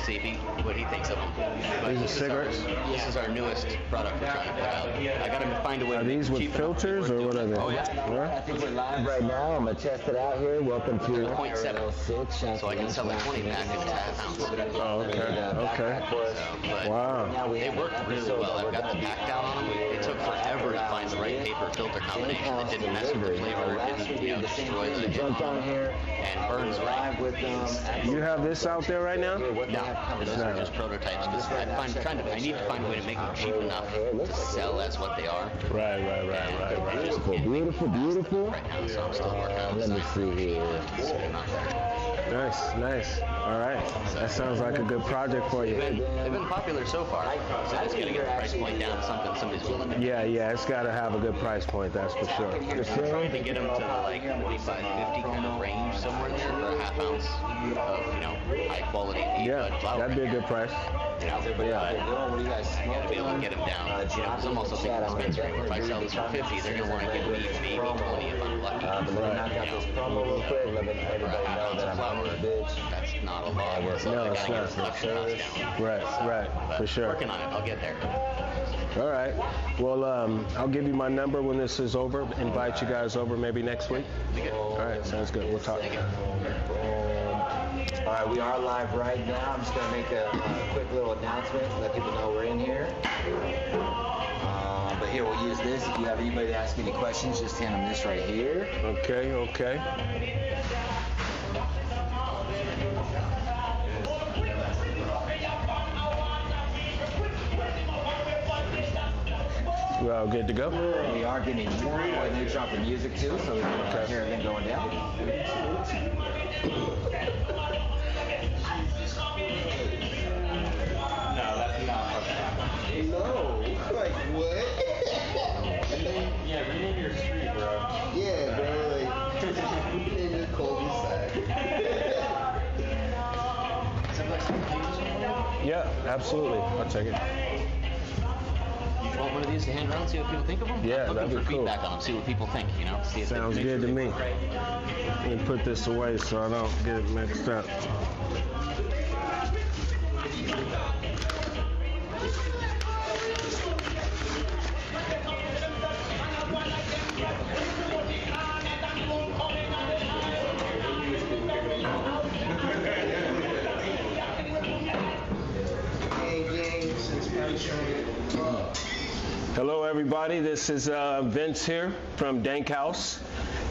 see what he thinks of them. These are cigarettes? This is our newest product we're trying to put out. I got to find a way to make it cheap. Are these with filters or what are they? Oh, yeah. I think we're live right now. I'm going to test it out here. Welcome to IRL6. So I can sell a 20-pack if it's half ounce. Oh, okay. Wow. They worked really well. I've got the pack down on them. It took forever to find the right paper filter combination that didn't mess with the flavor, didn't destroy the hit on them, and burns right. You have this out there right now? No, those are just prototypes. I need to find a way to make them cheap enough to sell as what they are. Right. Beautiful. Right now, so I'm still working on it. Let me see here. Nice. All right. That sounds like a good project for you. They've been popular so far. So it's going to get the price point down to something somebody's willing to do. Yeah. It's got to have a good price point, that's for sure. I'm trying to get them to the like 45, 50 kind of range somewhere there for a half ounce of high quality flower. That'd be a good price. What do you guys? I got to be able to get them down. I'm also thinking dispensary. If I sell this for 50, they're going to want to give me maybe 20 if I'm lucky. For a half ounce of flower, that's not a lot. So No, I it's got to get the production costs down. Right, for sure. Working on it. I'll get there. All right. Well, I'll give you my number when this is over. Invite you guys over maybe next week. All right, sounds good. We'll talk. All right, we are live right now. I'm just going to make a quick little announcement, let people know we're in here. But here, we'll use this. If you have anybody to ask any questions, just hand them this right here. Okay. We're all good to go? We are getting more and they're dropping music too, so we can hear everything going down. No, like what? Yeah, rename your street, bro. Yeah, bro, like rename your cul-de-sac. Yeah, absolutely. I'll take it. You want one of these to hand around, see what people think of them? Yeah, I'm that'd looking be for cool. feedback on them, see what people think, See if Sounds good to me. Let me put this away so I don't get it mixed up. Hello everybody, this is Vince here from DANK HOUSE,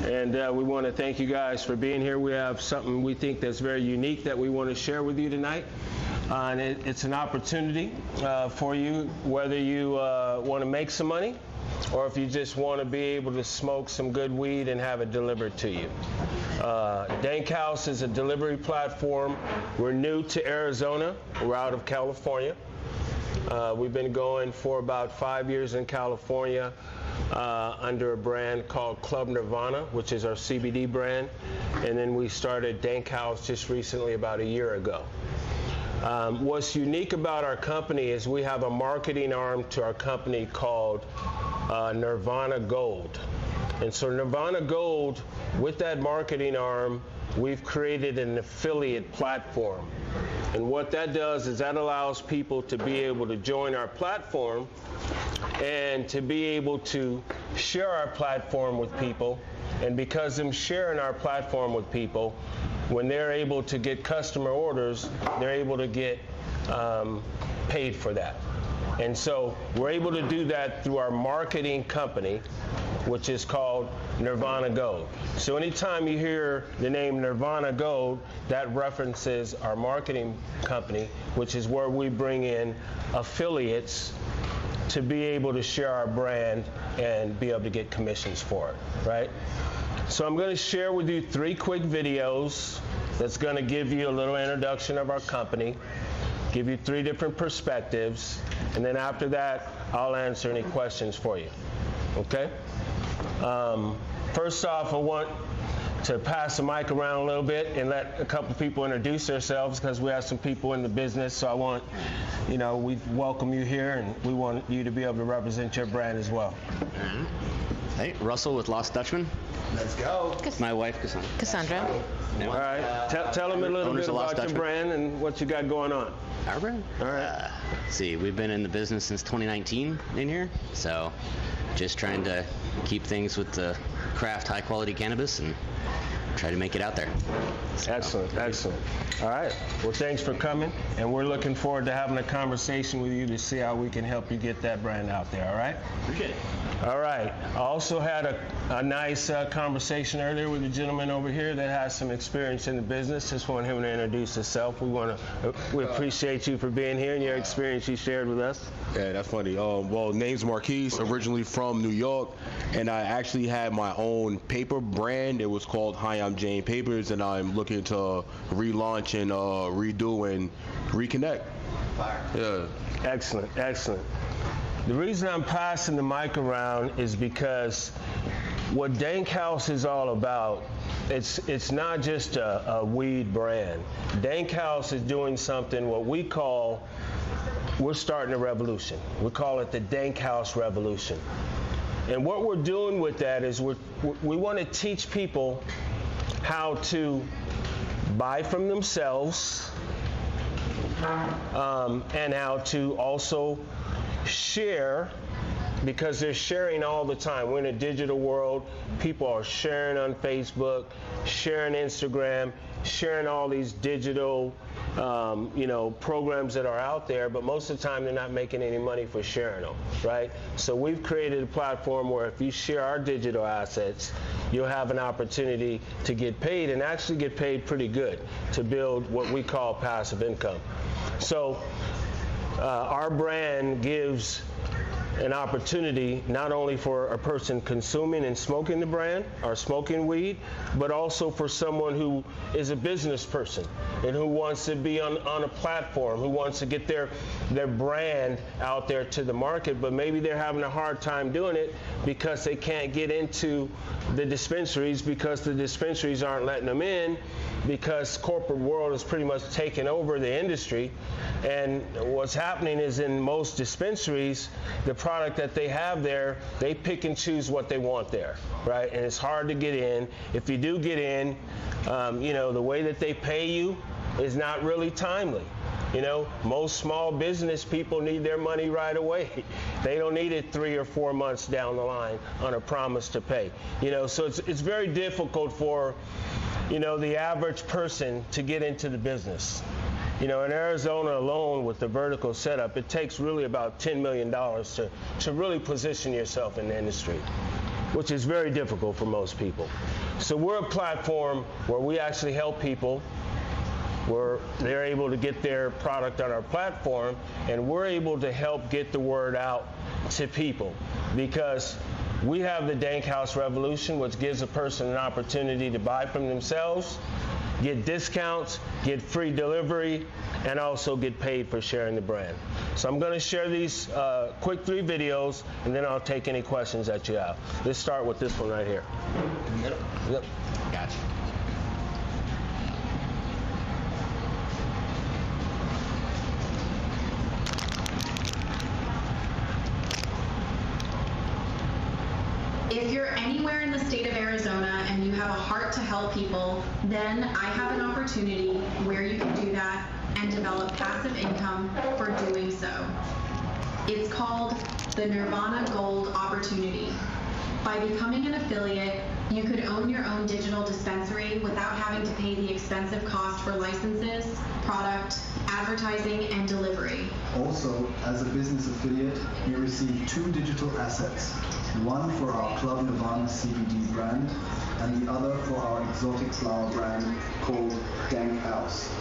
and we want to thank you guys for being here. We have something we think that's very unique that we want to share with you tonight, and it's an opportunity for you, whether you want to make some money or if you just want to be able to smoke some good weed and have it delivered to you. DANK HOUSE is a delivery platform. We're new to Arizona. We're out of California. We've been going for about 5 years in California under a brand called Club Nirvana, which is our CBD brand. And then we started DANK HOUSE just recently, about a year ago. What's unique about our company is we have a marketing arm to our company called Nirvana Gold. And so Nirvana Gold, with that marketing arm, we've created an affiliate platform. And what that does is that allows people to be able to join our platform and to be able to share our platform with people. And because them sharing our platform with people, when they're able to get customer orders, they're able to get paid for that. And so we're able to do that through our marketing company, which is called Nirvana Gold. So anytime you hear the name Nirvana Gold, that references our marketing company, which is where we bring in affiliates to be able to share our brand and be able to get commissions for it, right? So I'm going to share with you 3 quick videos that's going to give you a little introduction of our company, give you 3 different perspectives, and then after that, I'll answer any questions for you, okay? First off, I want to pass the mic around a little bit and let a couple people introduce themselves, because we have some people in the business, so I want, we welcome you here and we want you to be able to represent your brand as well. Hey, Russell with Lost Dutchman. Let's go. My wife, Cassandra. Cassandra. All right. Tell them a little Owners bit of Lost about your Dutchman. brand and what you got going on. Our brand? All right. Let's see, we've been in the business since 2019 in here, so just trying to keep things with the craft, high-quality cannabis and try to make it out there. So, Excellent, excellent. All right. Well, thanks for coming, and we're looking forward to having a conversation with you to see how we can help you get that brand out there, all right? Appreciate it. All right. I also had a nice conversation earlier with a gentleman over here that has some experience in the business. Just want him to introduce himself. We appreciate you for being here and your experience you shared with us. Yeah, that's funny. Well, name's Marquise, originally from New York, and I actually had my own paper brand. It was called Hi, I'm Jane Papers, and I'm looking to relaunch and redo and reconnect. Yeah. Excellent, excellent. The reason I'm passing the mic around is because what Dank House is all about, it's not just a weed brand. Dank House is doing something what we're starting a revolution. We call it the Dank House Revolution. And what we're doing with that is we want to teach people how to buy from themselves and how to also share, because they're sharing all the time. We're in a digital world. People are sharing on Facebook, sharing Instagram, sharing all these digital programs that are out there, but most of the time they're not making any money for sharing them, right? So we've created a platform where if you share our digital assets, you'll have an opportunity to get paid, and actually get paid pretty good, to build what we call passive income. So our brand gives an opportunity not only for a person consuming and smoking the brand or smoking weed, but also for someone who is a business person and who wants to be on a platform, who wants to get their brand out there to the market, but maybe they're having a hard time doing it because they can't get into the dispensaries, because the dispensaries aren't letting them in, because corporate world has pretty much taken over the industry. And what's happening is in most dispensaries, the product that they have there, they pick and choose what they want there, right? And it's hard to get in. If you do get in, the way that they pay you is not really timely. Most small business people need their money right away. They don't need it 3 or 4 months down the line on a promise to pay. So it's very difficult for, the average person to get into the business. In Arizona alone, with the vertical setup, it takes really about $10 million to really position yourself in the industry, which is very difficult for most people. So we're a platform where we actually help people, where they're able to get their product on our platform, and we're able to help get the word out to people, because we have the Dank House Revolution, which gives a person an opportunity to buy from themselves, get discounts, get free delivery, and also get paid for sharing the brand. So I'm going to share these quick 3 videos, and then I'll take any questions that you have. Let's start with this one right here. Yep. Gotcha. If you're anywhere in the state of Arizona and you have a heart to help people, then I have an opportunity where you can do that and develop passive income for doing so. It's called the Nirvana Gold Opportunity. By becoming an affiliate, you could own your own digital dispensary without having to pay the expensive cost for licenses, product, advertising, and delivery. Also, as a business affiliate, you receive 2 digital assets, one for our Club Nirvana CBD brand and the other for our exotic flower brand called Dank House.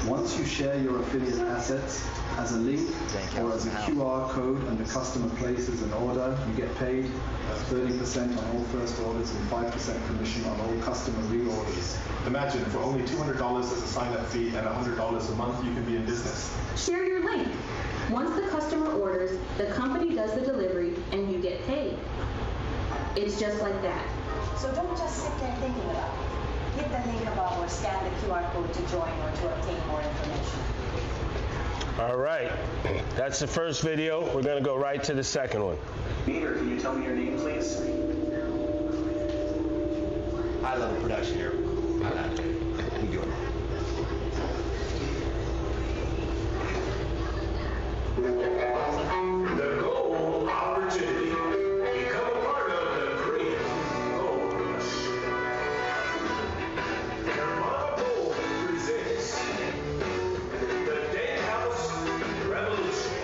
Once you share your affiliate assets as a link or as a QR code and the customer places an order, you get paid 30% on all first orders and 5% commission on all customer reorders. Imagine, for only $200 as a sign-up fee and $100 a month, you can be in business. Share your link. Once the customer orders, the company does the delivery and you get paid. It's just like that. So don't just sit there thinking about it. Hit the link above or scan the QR code to join or to obtain more information. All right, that's the first video. We're going to go right to the second one. Peter, can you tell me your name, please? high-level production here. Enjoy. The gold opportunity. Become a part of the green gold rush. Nirvana Gold presents the DANK HOUSE Revolution.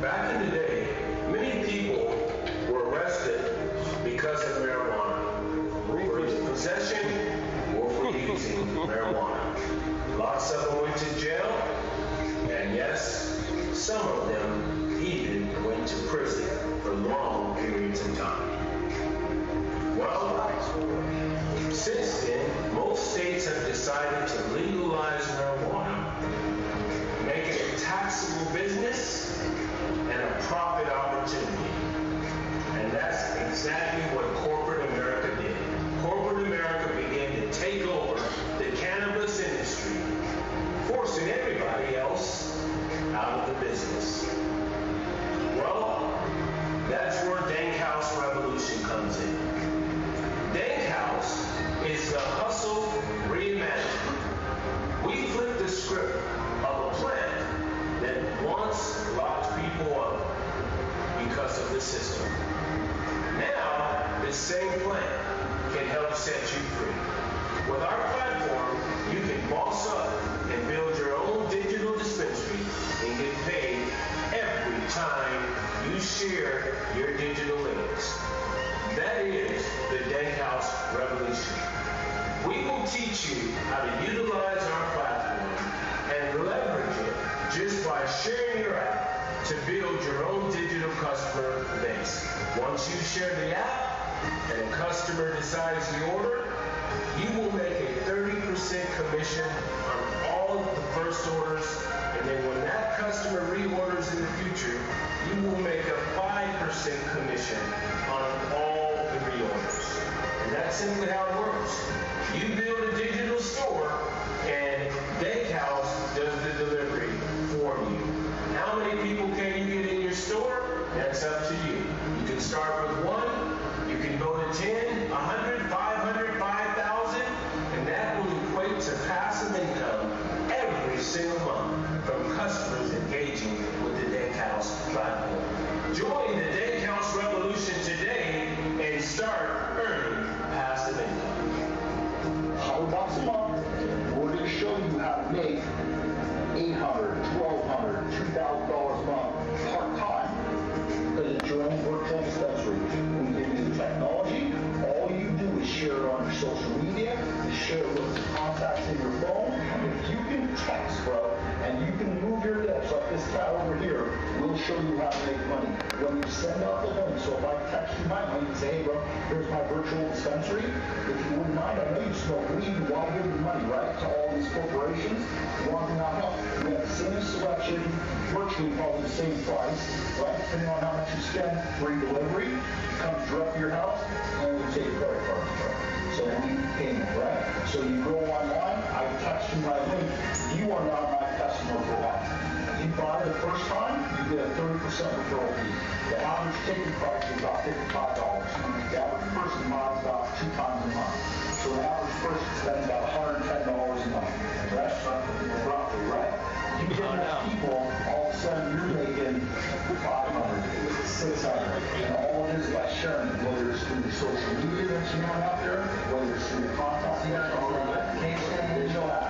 Back in the day, many people were arrested because of marijuana. For possession or for using marijuana. Lots of them went to jail, and yes, some of them even went to prison for long periods of time. Well, since then, most states have decided to legalize marijuana, make it a taxable business and a profit opportunity. And that's exactly what corporate America did. Corporate America began to take over the cannabis industry, forcing everybody else out of the business. Well, that's where DANK HOUSE Revolution comes in. DANK HOUSE is the hustle reimagined. We flip the script of a plant that once locked people up because of the system. Now, this same plant can help set you free. With our platform, you can boss up and build your own digital dispensary and get paid every time you share your digital links. That is the DANK HOUSE Revolution. We will teach you how to utilize our platform and leverage it just by sharing your app to build your own digital customer base. Once you share the app, and a customer decides the order, you will make a 30% commission on all of the first orders, and then when that customer reorders in the future, you will make a 5% commission on all the reorders. And that's simply how it works. You build a digital store, and DANK HOUSE does the delivery for you. How many people can you get in your store? That's up to you. You can start with 1. You can go to 10, 100, 500, 5,000, and that will equate to passive income every single month from customers engaging with the DANK HOUSE platform. Join the DANK HOUSE Revolution today and start earning passive income. $100 a month. We're going to show you how to make $800, $1,200, $2,000 a month part-time. Because it's your own virtual dispensary. We give you the technology. All you do is share it on your social media, share it with the contacts in your phone. If you can text, bro, and you can move your lips like this cat over here, we'll show you how to make money. When you send out the link, so if I text you my link and say, hey, bro, here's my virtual dispensary, if you wouldn't mind, I know you smoke weed, you want to give me money, right, to all these corporations, you want to not help. We have the same selection, virtually probably the same price, right, depending on how much you spend, free delivery, comes direct to your house, and we take credit cards, bro. So we payment, right? So you go online, I text you my link, you are now my customer for life. If you buy the first time, you get a 30% referral fee. The average ticket price is about $55. The average person buys about 2 times a month. So the average person spends about $110 a month. That's roughly, right? You get enough people, all of a sudden you're making $500, $600, and all it is by sharing, whether it's through the social media that you have out there, whether it's through the contacts you have on that, can't stand digital app.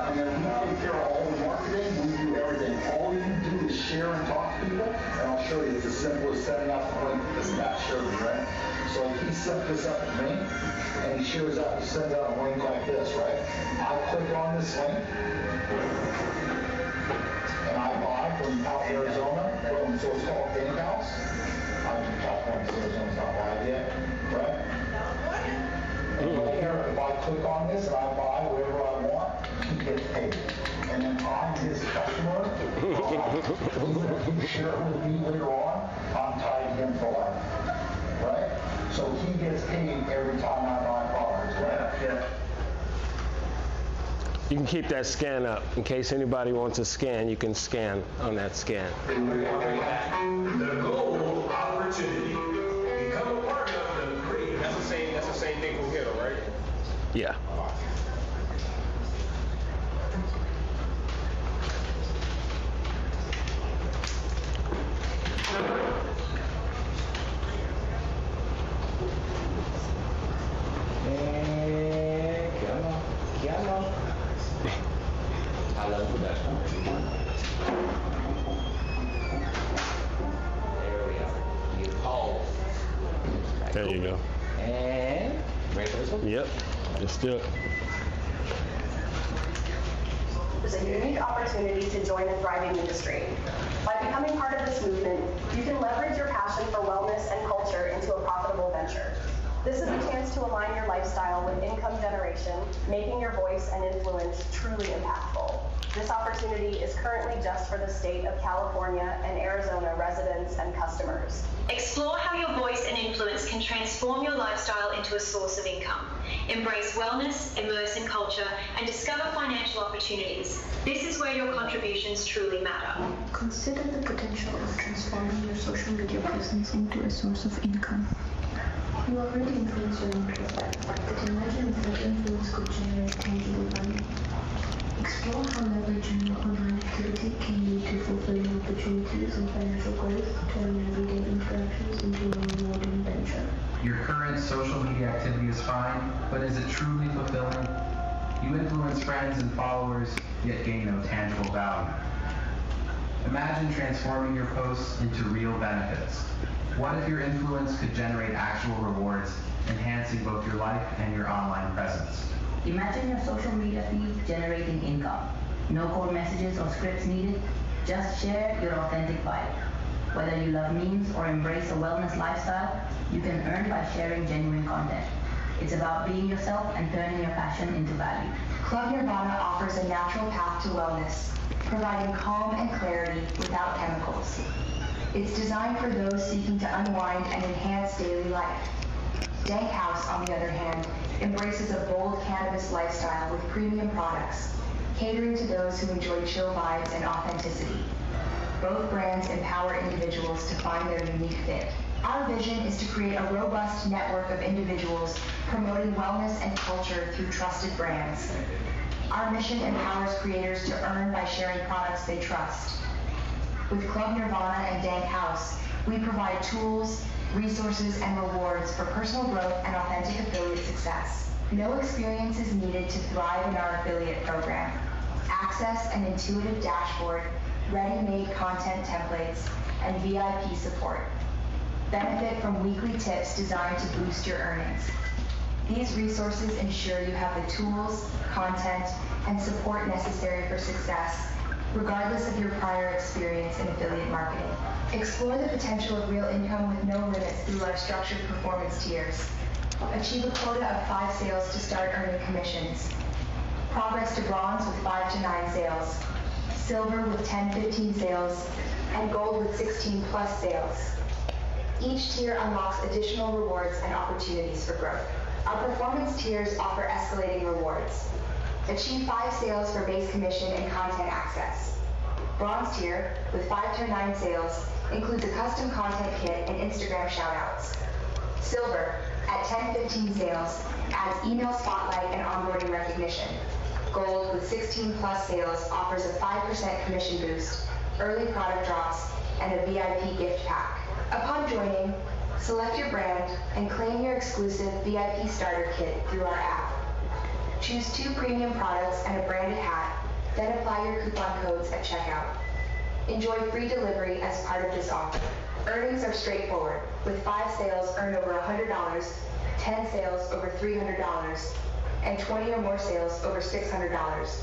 And then we take care of all the marketing, we do everything. All you do is share and talk to people, and I'll show you it's as simple as setting out the link as Matt showed me, right? So he set this up with me, and he shares out, he sends out a link like this, right? I click on this link, and I buy from out Arizona, so it's called DANK HOUSE. I'm from California, so Arizona's not live yet, right? And right here, if I click on this and I buy whatever I want, he gets paid. And then I'm his customer. If you share it with me later on, I'm tied to him for life, right? So he gets paid every time I buy products, right? Yeah. You can keep that scan up. In case anybody wants to scan, you can scan on that scan. The goal, opportunity. Become a part of the creative. That's the same thing from here, right? Yeah. There you go. And ready for this one? Yep. Let's do it. There's a unique opportunity to join a thriving industry. By becoming part of this movement, you can leverage your passion for wellness and culture into a profitable venture. This is a chance to align your lifestyle with income generation, making your voice and influence truly impactful. This opportunity is currently just for the state of California and Arizona residents and customers. Explore how your voice and influence can transform your lifestyle into a source of income. Embrace wellness, immerse in culture, and discover financial opportunities. This is where your contributions truly matter. Consider the potential of transforming your social media presence into a source of income. You already influence your interest, but imagine if that influence could generate tangible value. Explore how leveraging your online activity can lead to fulfilling opportunities and financial growth, turning everyday interactions into a rewarding venture. Your current social media activity is fine, but is it truly fulfilling? You influence friends and followers, yet gain no tangible value. Imagine transforming your posts into real benefits. What if your influence could generate actual rewards, enhancing both your life and your online presence? Imagine your social media feed generating income. No code messages or scripts needed. Just share your authentic vibe. Whether you love memes or embrace a wellness lifestyle, you can earn by sharing genuine content. It's about being yourself and turning your passion into value. Club Nirvana offers a natural path to wellness, providing calm and clarity without chemicals. It's designed for those seeking to unwind and enhance daily life. Dank House, on the other hand, embraces a bold cannabis lifestyle with premium products, catering to those who enjoy chill vibes and authenticity. Both brands empower individuals to find their unique fit. Our vision is to create a robust network of individuals promoting wellness and culture through trusted brands. Our mission empowers creators to earn by sharing products they trust. With Club Nirvana and Dank House, we provide tools, resources, and rewards for personal growth and authentic affiliate success. No experience is needed to thrive in our affiliate program. Access an intuitive dashboard, ready-made content templates, and VIP support. Benefit from weekly tips designed to boost your earnings. These resources ensure you have the tools, content, and support necessary for success, regardless of your prior experience in affiliate marketing. Explore the potential of real income with no limits through our structured performance tiers. Achieve a quota of 5 sales to start earning commissions. Progress to bronze with 5 to 9 sales. Silver with 10-15 sales. And gold with 16+ sales. Each tier unlocks additional rewards and opportunities for growth. Our performance tiers offer escalating rewards. Achieve 5 sales for base commission and content access. Bronze tier, with 5 to 9 sales, includes a custom content kit and Instagram shoutouts. Silver, at 10-15 sales, adds email spotlight and onboarding recognition. Gold, with 16+ sales, offers a 5% commission boost, early product drops, and a VIP gift pack. Upon joining, select your brand and claim your exclusive VIP starter kit through our app. Choose 2 premium products and a branded hat, then apply your coupon codes at checkout. Enjoy free delivery as part of this offer. Earnings are straightforward, with 5 sales earned over $100, 10 sales over $300, and 20 or more sales over $600.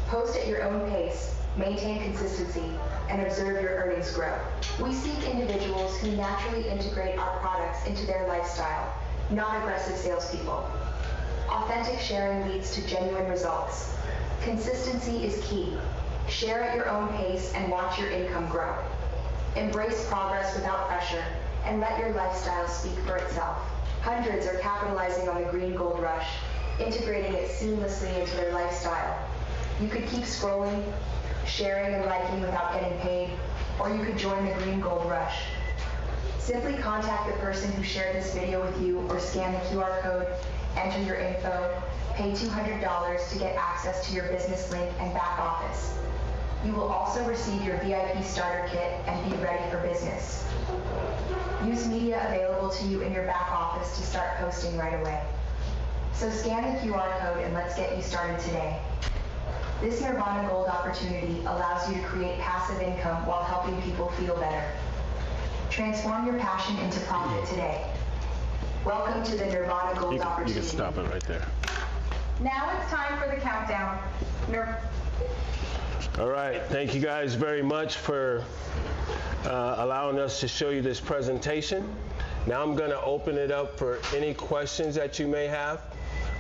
Post at your own pace, maintain consistency, and observe your earnings grow. We seek individuals who naturally integrate our products into their lifestyle, not aggressive salespeople. Authentic sharing leads to genuine results. Consistency is key. Share at your own pace and watch your income grow. Embrace progress without pressure and let your lifestyle speak for itself. Hundreds are capitalizing on the green gold rush, integrating it seamlessly into their lifestyle. You could keep scrolling, sharing and liking without getting paid, or you could join the green gold rush. Simply contact the person who shared this video with you or scan the QR code, enter your info, pay $200 to get access to your business link and back office. You will also receive your VIP starter kit and be ready for business. Use media available to you in your back office to start posting right away. So scan the QR code and let's get you started today. This Nirvana Gold opportunity allows you to create passive income while helping people feel better. Transform your passion into profit today. Welcome to the Nirvana Gold opportunity. You can stop it right there. Now it's time for the countdown. All right, thank you guys very much for allowing us to show you this presentation. Now I'm going to open it up for any questions that you may have.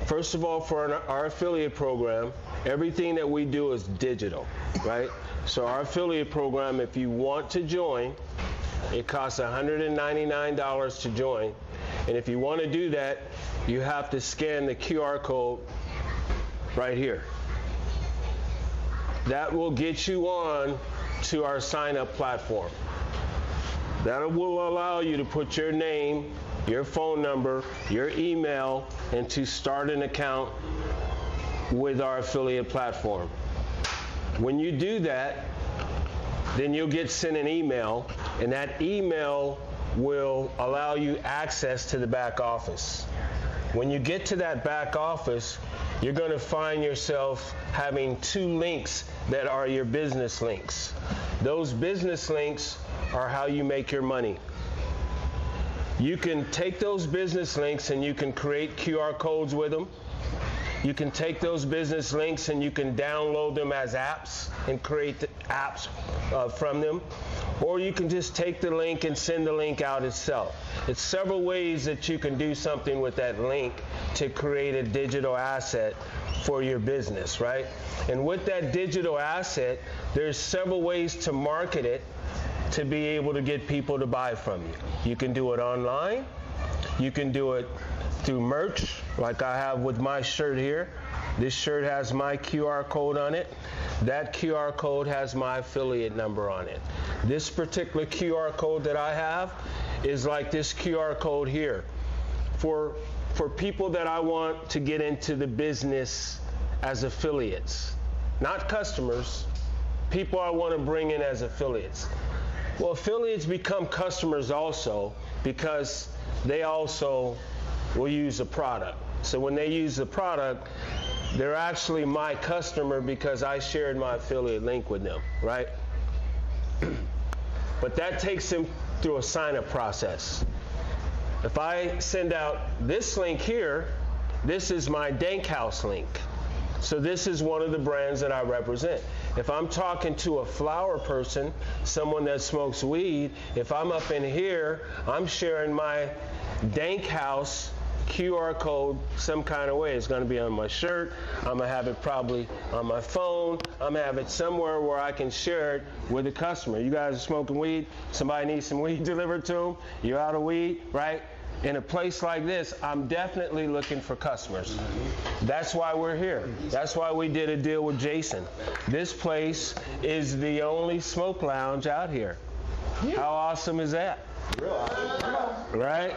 First of all, for our affiliate program, everything that we do is digital, right? So our affiliate program, if you want to join, it costs $199 to join. And if you want to do that, you have to scan the QR code right here. That will get you on to our sign-up platform. That will allow you to put your name, your phone number, your email, and to start an account with our affiliate platform. When you do that, then you'll get sent an email, and that email will allow you access to the back office. When you get to that back office, you're going to find yourself having 2 links that are your business links. Those business links are how you make your money. You can take those business links and you can create QR codes with them. You can take those business links and you can download them as apps and create the apps from them. Or you can just take the link and send the link out itself. It's several ways that you can do something with that link to create a digital asset for your business, right? And with that digital asset, there's several ways to market it to be able to get people to buy from you. You can do it online. You can do it through merch, like I have with my shirt here. This shirt has my QR code on it. That QR code has my affiliate number on it. This particular QR code that I have is like this QR code here. For people that I want to get into the business as affiliates, not customers, people I want to bring in as affiliates. Well, affiliates become customers also because they also will use a product. So when they use the product, they're actually my customer because I shared my affiliate link with them, right? But that takes them through a sign-up process. If I send out this link here, this is my Dank House link. So this is one of the brands that I represent. If I'm talking to a flower person, someone that smokes weed, if I'm up in here, I'm sharing my Dank House QR code some kind of way. It's going to be on my shirt. I'm going to have it probably on my phone. I'm going to have it somewhere where I can share it with the customer. You guys are smoking weed. Somebody needs some weed delivered to them. You're out of weed, right? In a place like this, I'm definitely looking for customers. That's why we're here. That's why we did a deal with Jason. This place is the only smoke lounge out here. How awesome is that? Right?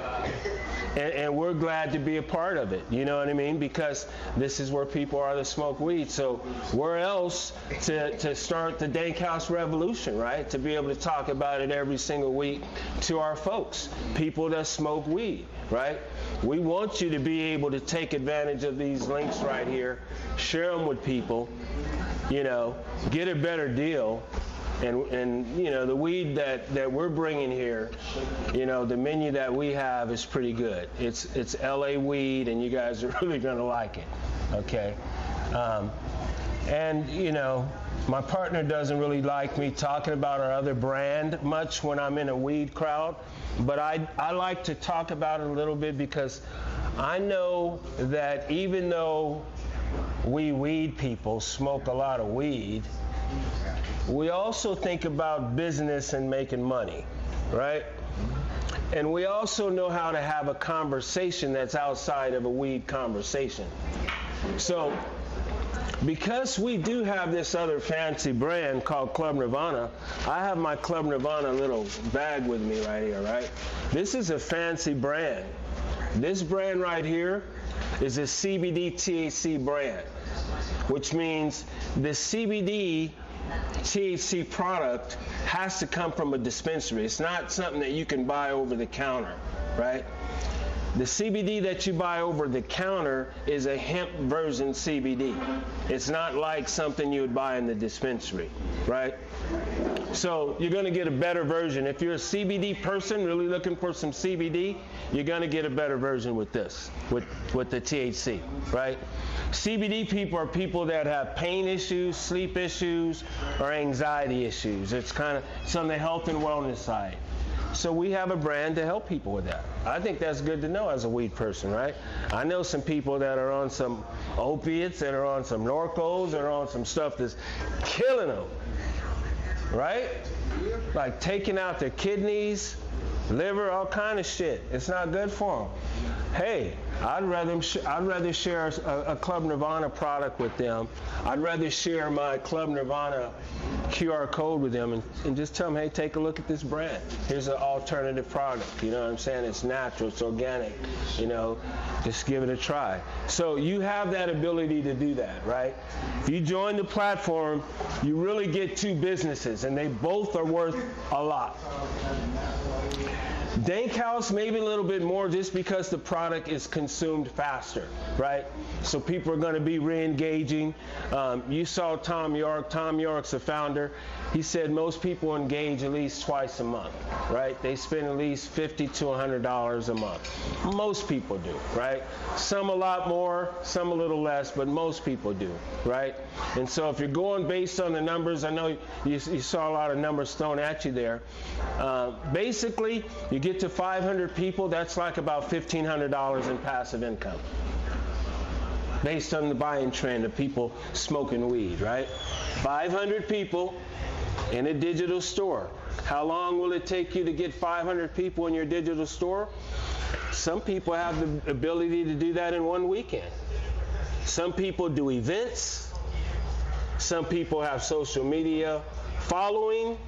And we're glad to be a part of it, you know what I mean? Because this is where people are that smoke weed. So where else to start the Dank House revolution, right? To be able to talk about it every single week to our folks, people that smoke weed, right? We want you to be able to take advantage of these links right here, share them with people, you know, get a better deal. And you know, the weed that we're bringing here, you know, the menu that we have is pretty good. It's LA weed, and you guys are really going to like it, okay? And, you know, my partner doesn't really like me talking about our other brand much when I'm in a weed crowd, but I like to talk about it a little bit because I know that even though we weed people smoke a lot of weed, we also think about business and making money, right? And we also know how to have a conversation that's outside of a weed conversation. So, because we do have this other fancy brand called Club Nirvana, I have my Club Nirvana little bag with me right here, right? This is a fancy brand. This brand right here is a CBD THC brand, which means the CBD THC product has to come from a dispensary. It's not something that you can buy over the counter, right? The CBD that you buy over the counter is a hemp version CBD. It's not like something you would buy in the dispensary, right? So you're going to get a better version. If you're a CBD person really looking for some CBD, you're going to get a better version with this, with the THC, right? CBD people are people that have pain issues, sleep issues, or anxiety issues. It's kind of, it's on the health and wellness side. So we have a brand to help people with that. I think that's good to know as a weed person, right? I know some people that are on some opiates, that are on some Norcos, that are on some stuff that's killing them, right? Like taking out their kidneys, liver, all kind of shit. It's not good for them. Hey, I'd rather share a Club Nirvana product with them. I'd rather share my Club Nirvana QR code with them and just tell them, hey, take a look at this brand. Here's an alternative product. You know what I'm saying? It's natural, it's organic. You know, just give it a try. So you have that ability to do that, right? If you join the platform, you really get two businesses, and they both are worth a lot. Dank House, maybe a little bit more just because the product is consumed faster, right? So people are going to be re-engaging. You saw Tom York. Tom York's the founder. He said most people engage at least twice a month, right? They spend at least $50 to $100 a month. Most people do, right? Some a lot more, some a little less, but most people do, right? And so if you're going based on the numbers, I know you saw a lot of numbers thrown at you there. Basically, you get to 500 people, that's like about $1,500 in passive income, based on the buying trend of people smoking weed, right? 500 people in a digital store. How long will it take you to get 500 people in your digital store? Some people have the ability to do that in one weekend. Some people do events. Some people have social media following.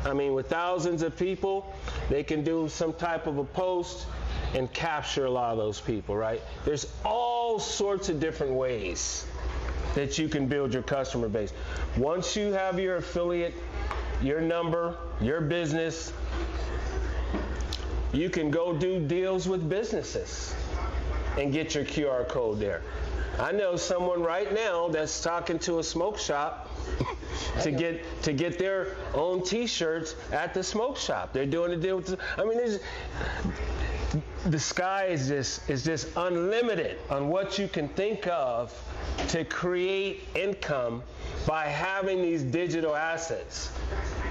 I mean, with thousands of people, they can do some type of a post and capture a lot of those people, right? There's all sorts of different ways that you can build your customer base. Once you have your affiliate, your number, your business, you can go do deals with businesses and get your QR code there. I know someone right now that's talking to a smoke shop to get their own T-shirts at the smoke shop. They're doing a deal with. I mean, the sky is just unlimited on what you can think of to create income by having these digital assets,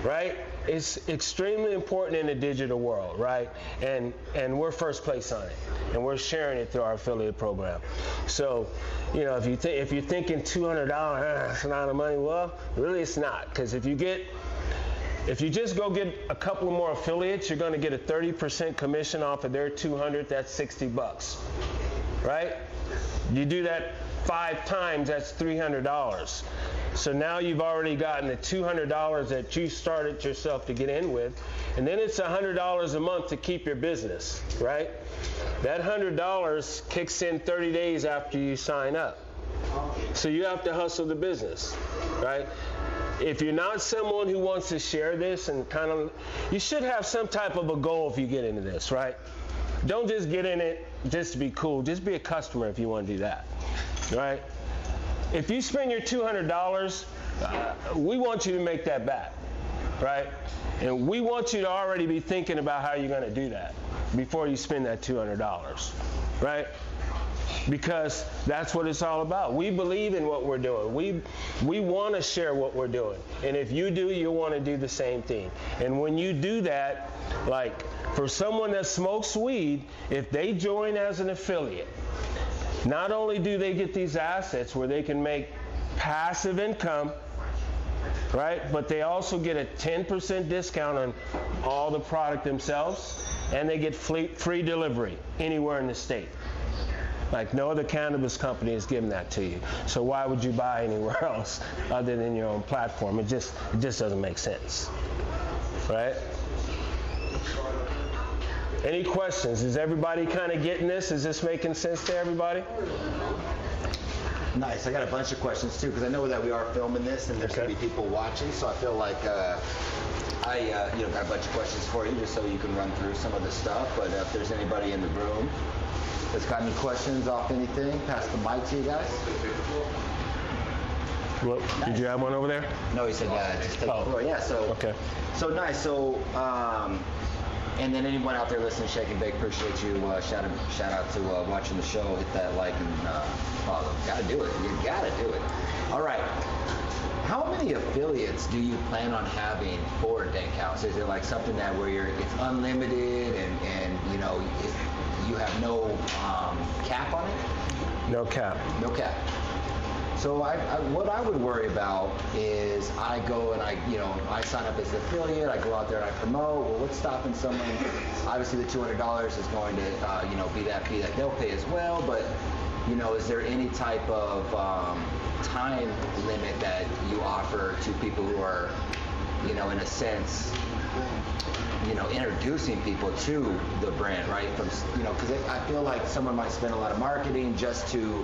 right? It's extremely important in the digital world, right? And we're first place on it, and we're sharing it through our affiliate program. So, you know, if you're thinking $200, that's a lot of money. Well, really, it's not, because if you just go get a couple more affiliates, you're going to get a 30% commission off of their $200. That's $60, right? You do that 5 times, that's $300. So now you've already gotten the $200 that you started yourself to get in with, and then it's $100 a month to keep your business, right? That $100 kicks in 30 days after you sign up. So you have to hustle the business, right? If you're not someone who wants to share this and you should have some type of a goal if you get into this, right? Don't just get in it just to be cool. Just be a customer if you want to do that, right? If you spend your $200, we want you to make that back, right? And we want you to already be thinking about how you're going to do that before you spend that $200, right? Because that's what it's all about. We believe in what we're doing. We want to share what we're doing. And if you do, you'll want to do the same thing. And when you do that, like for someone that smokes weed, if they join as an affiliate, not only do they get these assets where they can make passive income right? But they also get a 10% discount on all the product themselves, and they get free delivery anywhere in the state. Like no other cannabis company is giving that to you. So why would you buy anywhere else other than your own platform? It just doesn't make sense, right? Any questions? Is everybody kind of getting this? Is this making sense to everybody? Nice. I got a bunch of questions too, because I know that we are filming this and there's going to be people watching, so I feel like I got a bunch of questions for you just so you can run through some of the stuff. But if there's anybody in the room that's got any questions off anything, pass the mic to you guys. Well, nice. Did you have one over there? No, he said just take the floor. Yeah, so okay. So nice. So and then anyone out there listening, Shake and Bake, appreciate you. Shout out to watching the show. Hit that like and follow. Gotta do it. You gotta do it. All right. How many affiliates do you plan on having for Dank House? Is it like something that where it's unlimited and you know you have no cap on it? No cap. No cap. So what I would worry about is I go and I sign up as an affiliate, I go out there and I promote. Well, what's stopping someone? Obviously the $200 is going to be that fee that they'll pay as well, but is there any type of time limit that you offer to people who are, in a sense, introducing people to the brand, right? From, because I feel like someone might spend a lot of marketing just to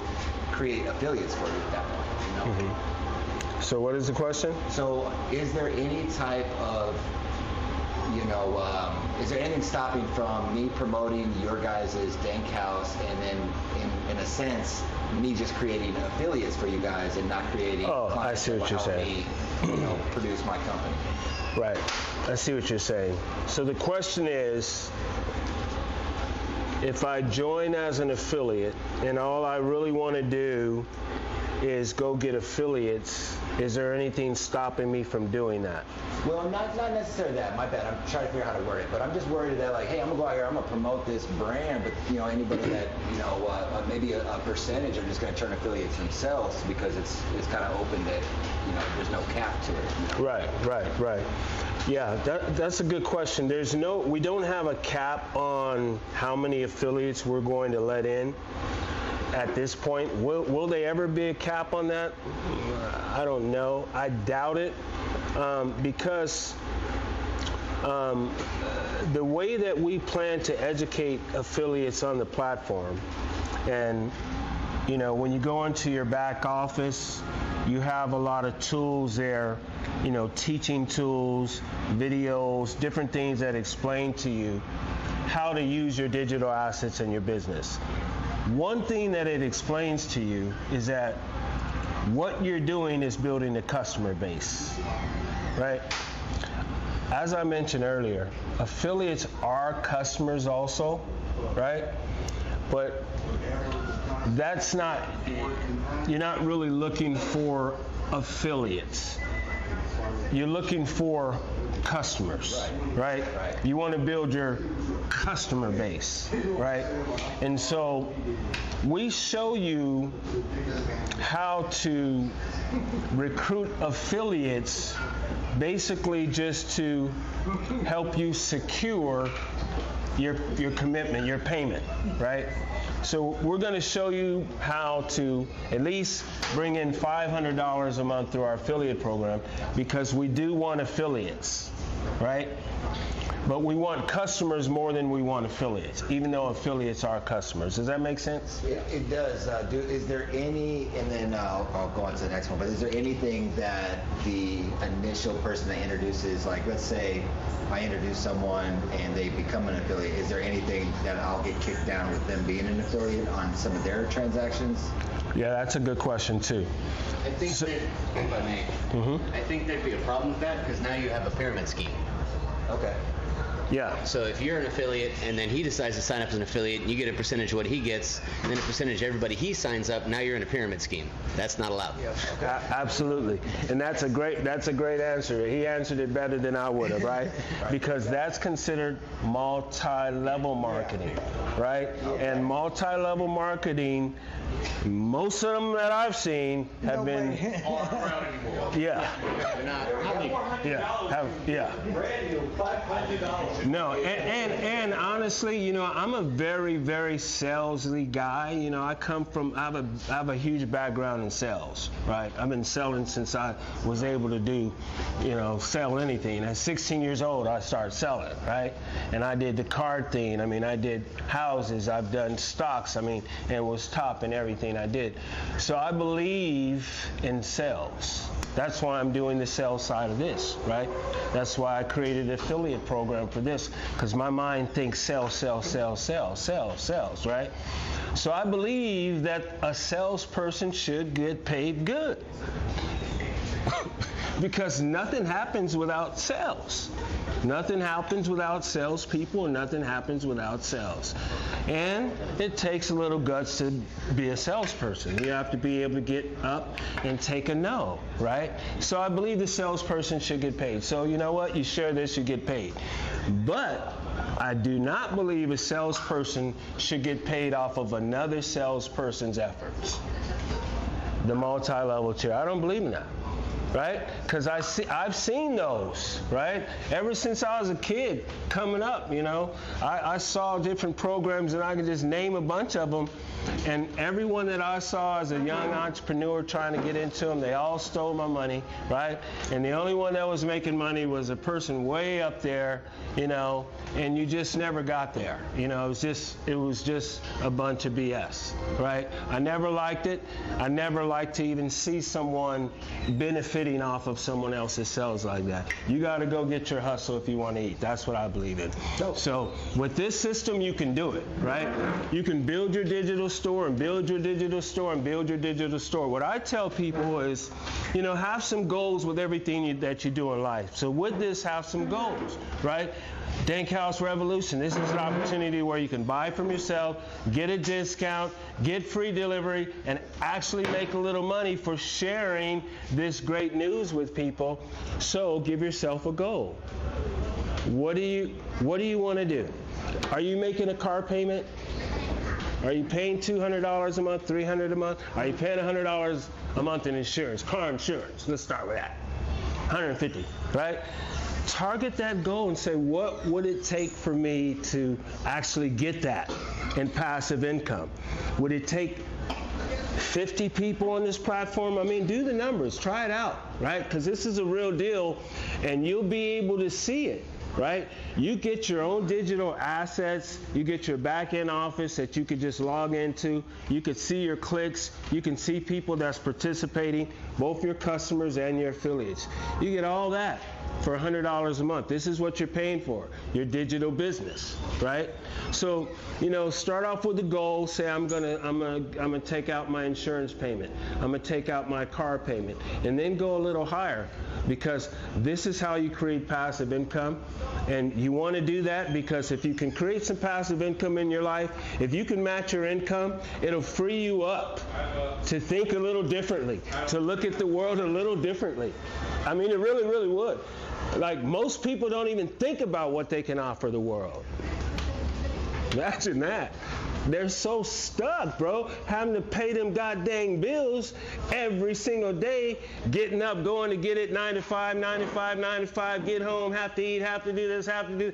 create affiliates for you at that point, Mm-hmm. So what is the question? So is there any type of, is there anything stopping from me promoting your guys' Dank House and then, in a sense, me just creating affiliates for you guys and not creating clients I see what you're saying. Me, produce my company. Right. I see what you're saying. So the question is, if I join as an affiliate and all I really want to do is go get affiliates, is there anything stopping me from doing that? Well, not necessarily that. My bad. I'm trying to figure out how to word it. But I'm just worried that, like, hey, I'm going to go out here, I'm going to promote this brand, but, anybody that, maybe a percentage are just going to turn affiliates themselves because it's kind of open that, there's no cap to it. Right. Yeah, that's a good question. We don't have a cap on how many affiliates we're going to let in at this point. Will there ever be a cap on that? I don't know. I doubt it, because the way that we plan to educate affiliates on the platform, and when you go into your back office, you have a lot of tools there, teaching tools, videos, different things that explain to you how to use your digital assets in your business. One thing that it explains to you is that what you're doing is building a customer base, right? As I mentioned earlier, affiliates are customers also, right? But that's not, you're not really looking for affiliates. You're looking for customers, right? You want to build your customer base, right? And so we show you how to recruit affiliates, basically just to help you secure your commitment, your payment, right? So we're going to show you how to at least bring in $500 a month through our affiliate program, because we do want affiliates, right? But we want customers more than we want affiliates, even though affiliates are customers. Does that make sense? Yeah, it does. Is there any, and then I'll go on to the next one, but is there anything that the initial person that introduces, like let's say I introduce someone and they become an affiliate, is there anything that I'll get kicked down with them being an affiliate on some of their transactions? Yeah, that's a good question too. I think that, if I may, I think there'd be a problem with that because now you have a pyramid scheme. Okay. Yeah. So if you're an affiliate and then he decides to sign up as an affiliate and you get a percentage of what he gets and then a percentage of everybody he signs up, now you're in a pyramid scheme. That's not allowed. Yeah. Okay. Absolutely. And that's a great answer. He answered it better than I would have, right? Because that's considered multi-level marketing, right? And multi-level marketing Most of them that I've seen have been, yeah. No, and honestly, you know, I'm a very, very salesy guy. You know, I have a huge background in sales, right? I've been selling since I was able to do, you know, sell anything. At 16 years old, I started selling, right? And I did the card thing. I mean, I did houses. I've done stocks. I mean, and was top in everything I did. So I believe in sales. That's why I'm doing the sales side of this, right? That's why I created an affiliate program for this, because my mind thinks sales, sales, sales, sales, sales, sales, right? So I believe that a salesperson should get paid good. Because nothing happens without sales. Nothing happens without salespeople, and nothing happens without sales. And it takes a little guts to be a salesperson. You have to be able to get up and take a no, right? So I believe the salesperson should get paid. So you know what? You share this, you get paid. But I do not believe a salesperson should get paid off of another salesperson's efforts. The multi-level chair. I don't believe in that. Right? Because I've seen those, right? Ever since I was a kid coming up, you know, I saw different programs, and I could just name a bunch of them. And everyone that I saw as a young entrepreneur trying to get into them, they all stole my money, right? And the only one that was making money was a person way up there, you know, and you just never got there. You know, it was just a bunch of BS, right? I never liked it. I never liked to even see someone benefiting off of someone else's sales like that. You got to go get your hustle if you want to eat. That's what I believe in. So with this system, you can do it, right? You can build your digital store and build your digital store and build your digital store. What I tell people is, you know, have some goals with everything that you do in life. So with this, have some goals, right? Dank House Revolution. This is an opportunity where you can buy from yourself, get a discount, get free delivery, and actually make a little money for sharing this great news with people. So give yourself a goal. What do you want to do? Are you making a car payment? Are you paying $200 a month, $300 a month? Are you paying $100 a month in insurance, car insurance? Let's start with that. $150, right? Target that goal and say, what would it take for me to actually get that in passive income? Would it take 50 people on this platform? I mean, do the numbers, try it out, right? Because this is a real deal, and you'll be able to see it. Right? You get your own digital assets. You get your back-end office that you could just log into. You could see your clicks. You can see people that's participating, both your customers and your affiliates. You get all that for $100 a month. This is what you're paying for, your digital business, right? So, you know, start off with a goal. Say, I'm gonna take out my insurance payment. I'm gonna take out my car payment, and then go a little higher, because this is how you create passive income. And you want to do that because if you can create some passive income in your life, if you can match your income, it'll free you up to think a little differently, to look at the world a little differently. I mean, it really, really would. Like, most people don't even think about what they can offer the world. Imagine that. They're so stuck, bro, having to pay them goddamn bills every single day, getting up, going to get it, 9 to 5, 9 to 5, 9 to 5, get home, have to eat, have to do this, have to do.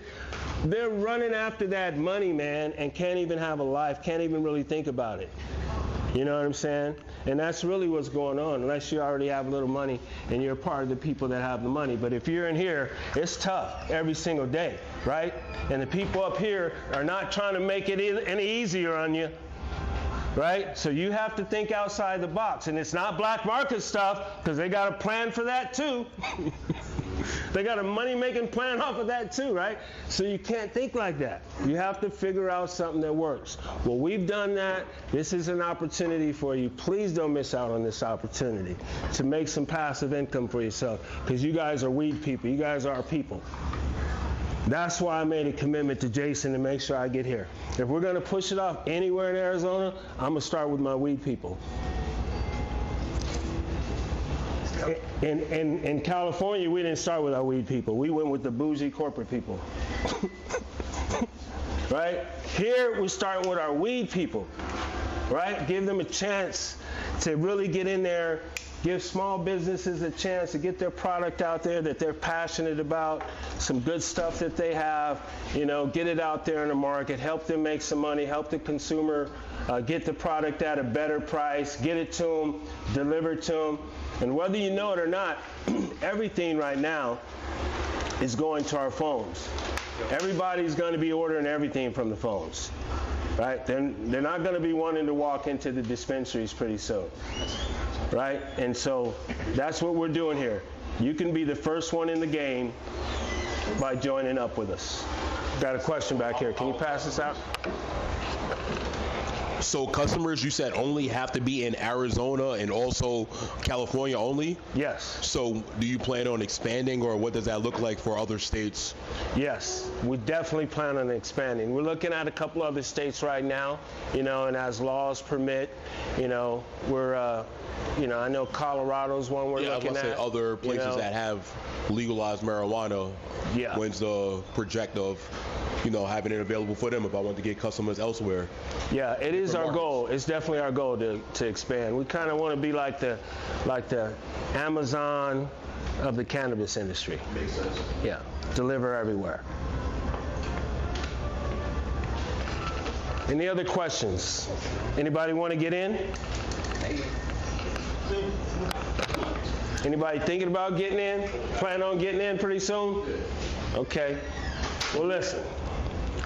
They're running after that money, man, and can't even have a life, can't even really think about it. You know what I'm saying? And that's really what's going on, unless you already have a little money and you're part of the people that have the money. But if you're in here, it's tough every single day, right? And the people up here are not trying to make it any easier on you, right? So you have to think outside the box. And it's not black market stuff, because they got a plan for that too. They got a money-making plan off of that too, right? So you can't think like that. You have to figure out something that works. Well, we've done that. This is an opportunity for you. Please don't miss out on this opportunity to make some passive income for yourself, because you guys are weed people. You guys are our people. That's why I made a commitment to Jason to make sure I get here. If we're going to push it off anywhere in Arizona, I'm going to start with my weed people. In California, we didn't start with our weed people. We went with the bougie corporate people. Right? Here, we're starting with our weed people. right? Give them a chance to really get in there. Give small businesses a chance to get their product out there that they're passionate about, some good stuff that they have, get it out there in the market, help them make some money, help the consumer get the product at a better price, get it to them, deliver it to them. And whether you know it or not, everything right now is going to our phones. Everybody's going to be ordering everything from the phones, right? They're not going to be wanting to walk into the dispensaries pretty soon. Right? And so that's what we're doing here. You can be the first one in the game by joining up with us. Got a question back here. Can you pass this out? So customers, you said, only have to be in Arizona and also California only? Yes. So do you plan on expanding, or what does that look like for other states? Yes, we definitely plan on expanding. We're looking at a couple other states right now, and as laws permit, we're, I know Colorado's one we're looking at. Yeah, I was going to say other places that have legalized marijuana. Yeah. When's the project of having it available for them if I want to get customers elsewhere? Yeah, it is our goal. It's definitely our goal to expand. We kind of want to be like the Amazon of the cannabis industry. Makes sense. Yeah, deliver everywhere. Any other questions? Anybody want to get in? Anybody thinking about getting in? Plan on getting in pretty soon? Okay. Well, listen.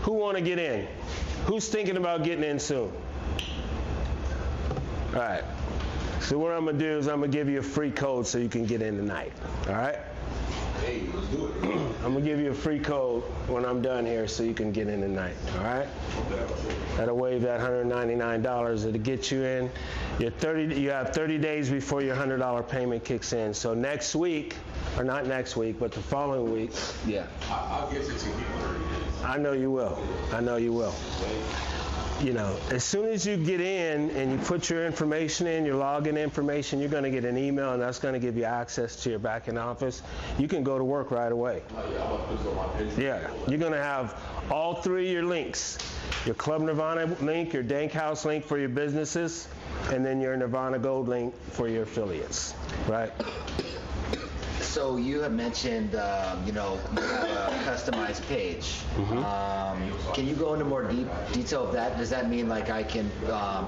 Who want to get in? Who's thinking about getting in soon? All right. So what I'm going to do is I'm going to give you a free code so you can get in tonight. All right? Hey, let's do it. I'm going to give you a free code when I'm done here so you can get in tonight. All right? That'll waive that $199. It'll get you in. You have 30 days before your $100 payment kicks in. So next week, or not next week, but the following week. Yeah. I'll get it to you. I know you will. I know you will. As soon as you get in and you put your information in, your login information, you're going to get an email, and that's going to give you access to your back-end office. You can go to work right away. Yeah. You're going to have all three of your links. Your Club Nirvana link, your Dank House link for your businesses, and then your Nirvana Gold link for your affiliates, right? So you have mentioned, you have a customized page. Mm-hmm. Can you go into more detail of that? Does that mean like I can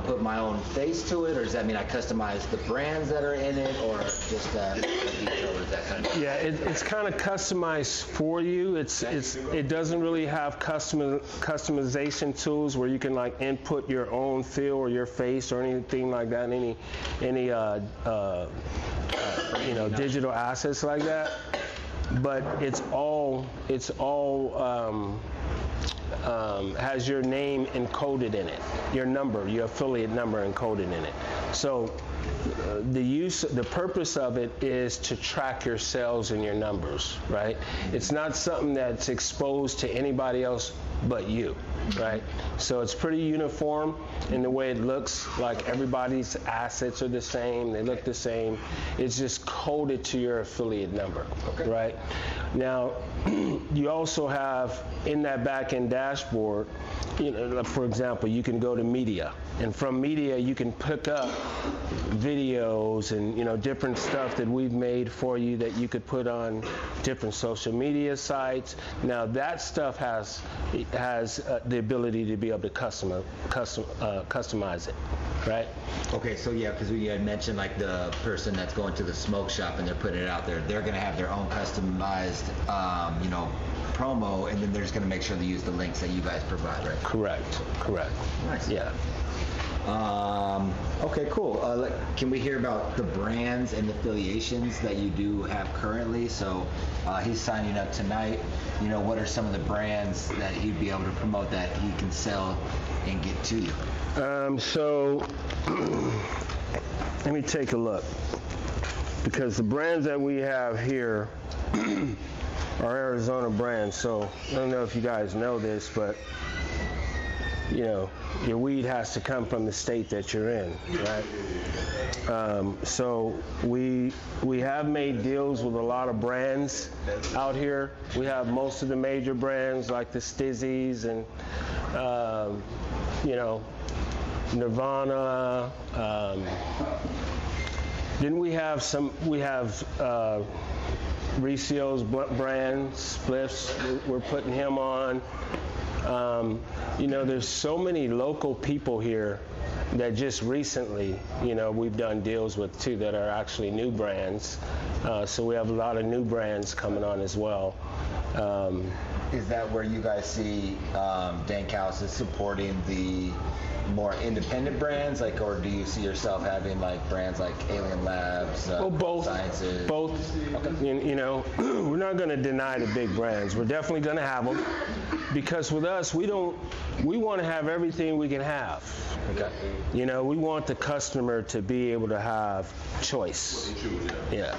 put my own face to it, or does that mean I customize the brands that are in it, or just detail, or that kind of thing? Yeah, it's kind of customized for you. It doesn't really have customization tools where you can like input your own feel or your face or anything like that, any digital assets like that, but it's all has your name encoded in it, your number, your affiliate number encoded in it. So the purpose of it is to track your sales and your numbers, right? It's not something that's exposed to anybody else but you, right? So it's pretty uniform in the way it looks, like everybody's assets are the same, they look the same. It's just coded to your affiliate number, right? Now, you also have in that back-end dashboard, for example, you can go to media, and from media you can pick up videos and different stuff that we've made for you that you could put on different social media sites. Now that stuff has the ability to be able to customize it, right? Okay, so yeah, because we had mentioned like the person that's going to the smoke shop and they're putting it out there, they're going to have their own customized, promo, and then they're just going to make sure they use the links that you guys provide, right? Correct. Nice. Yeah. Okay, cool. Can we hear about the brands and affiliations that you do have currently? So he's signing up tonight. What are some of the brands that he'd be able to promote that he can sell and get to you? So let me take a look, because the brands that we have here are Arizona brands. So I don't know if you guys know this, but your weed has to come from the state that you're in, right? So we have made deals with a lot of brands out here. We have most of the major brands like the Stizzies and Nirvana. Then we have Ricio's brand, Spliffs, we're putting him on. You know, there's so many local people here that just recently, you know, we've done deals with too that are actually new brands. So we have a lot of new brands coming on as well. Is that where you guys see Dank House is supporting the more independent brands, like, or do you see yourself having like brands like Alien Labs, both, Sciences? Both. Okay. You know, we're not going to deny the big brands. We're definitely going to have them, because with us, we want to have everything we can have. Okay. You know, we want the customer to be able to have choice. Yeah.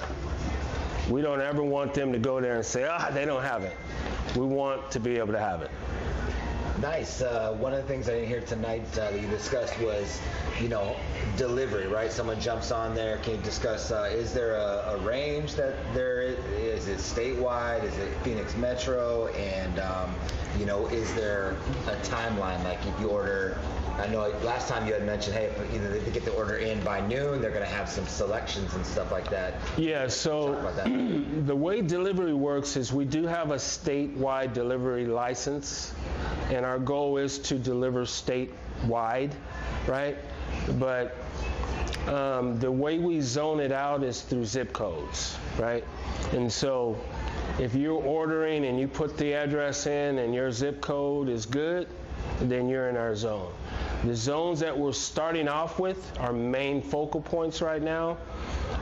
We don't ever want them to go there and say, they don't have it. We want to be able to have it. Nice. One of the things I didn't hear tonight that you discussed was, you know, delivery, right? Someone jumps on there. Can you discuss, is there a range that there is? Is it statewide? Is it Phoenix Metro? And, you know, is there a timeline? Like if you order, I know last time you had mentioned, hey, if either they get the order in by noon, they're going to have some selections and stuff like that. Yeah, so the way delivery works is we do have a statewide delivery license, and our goal is to deliver statewide, right? But the way we zone it out is through zip codes, right? And so if you're ordering and you put the address in and your zip code is good, then you're in our zone. The zones that we're starting off with, our main focal points right now,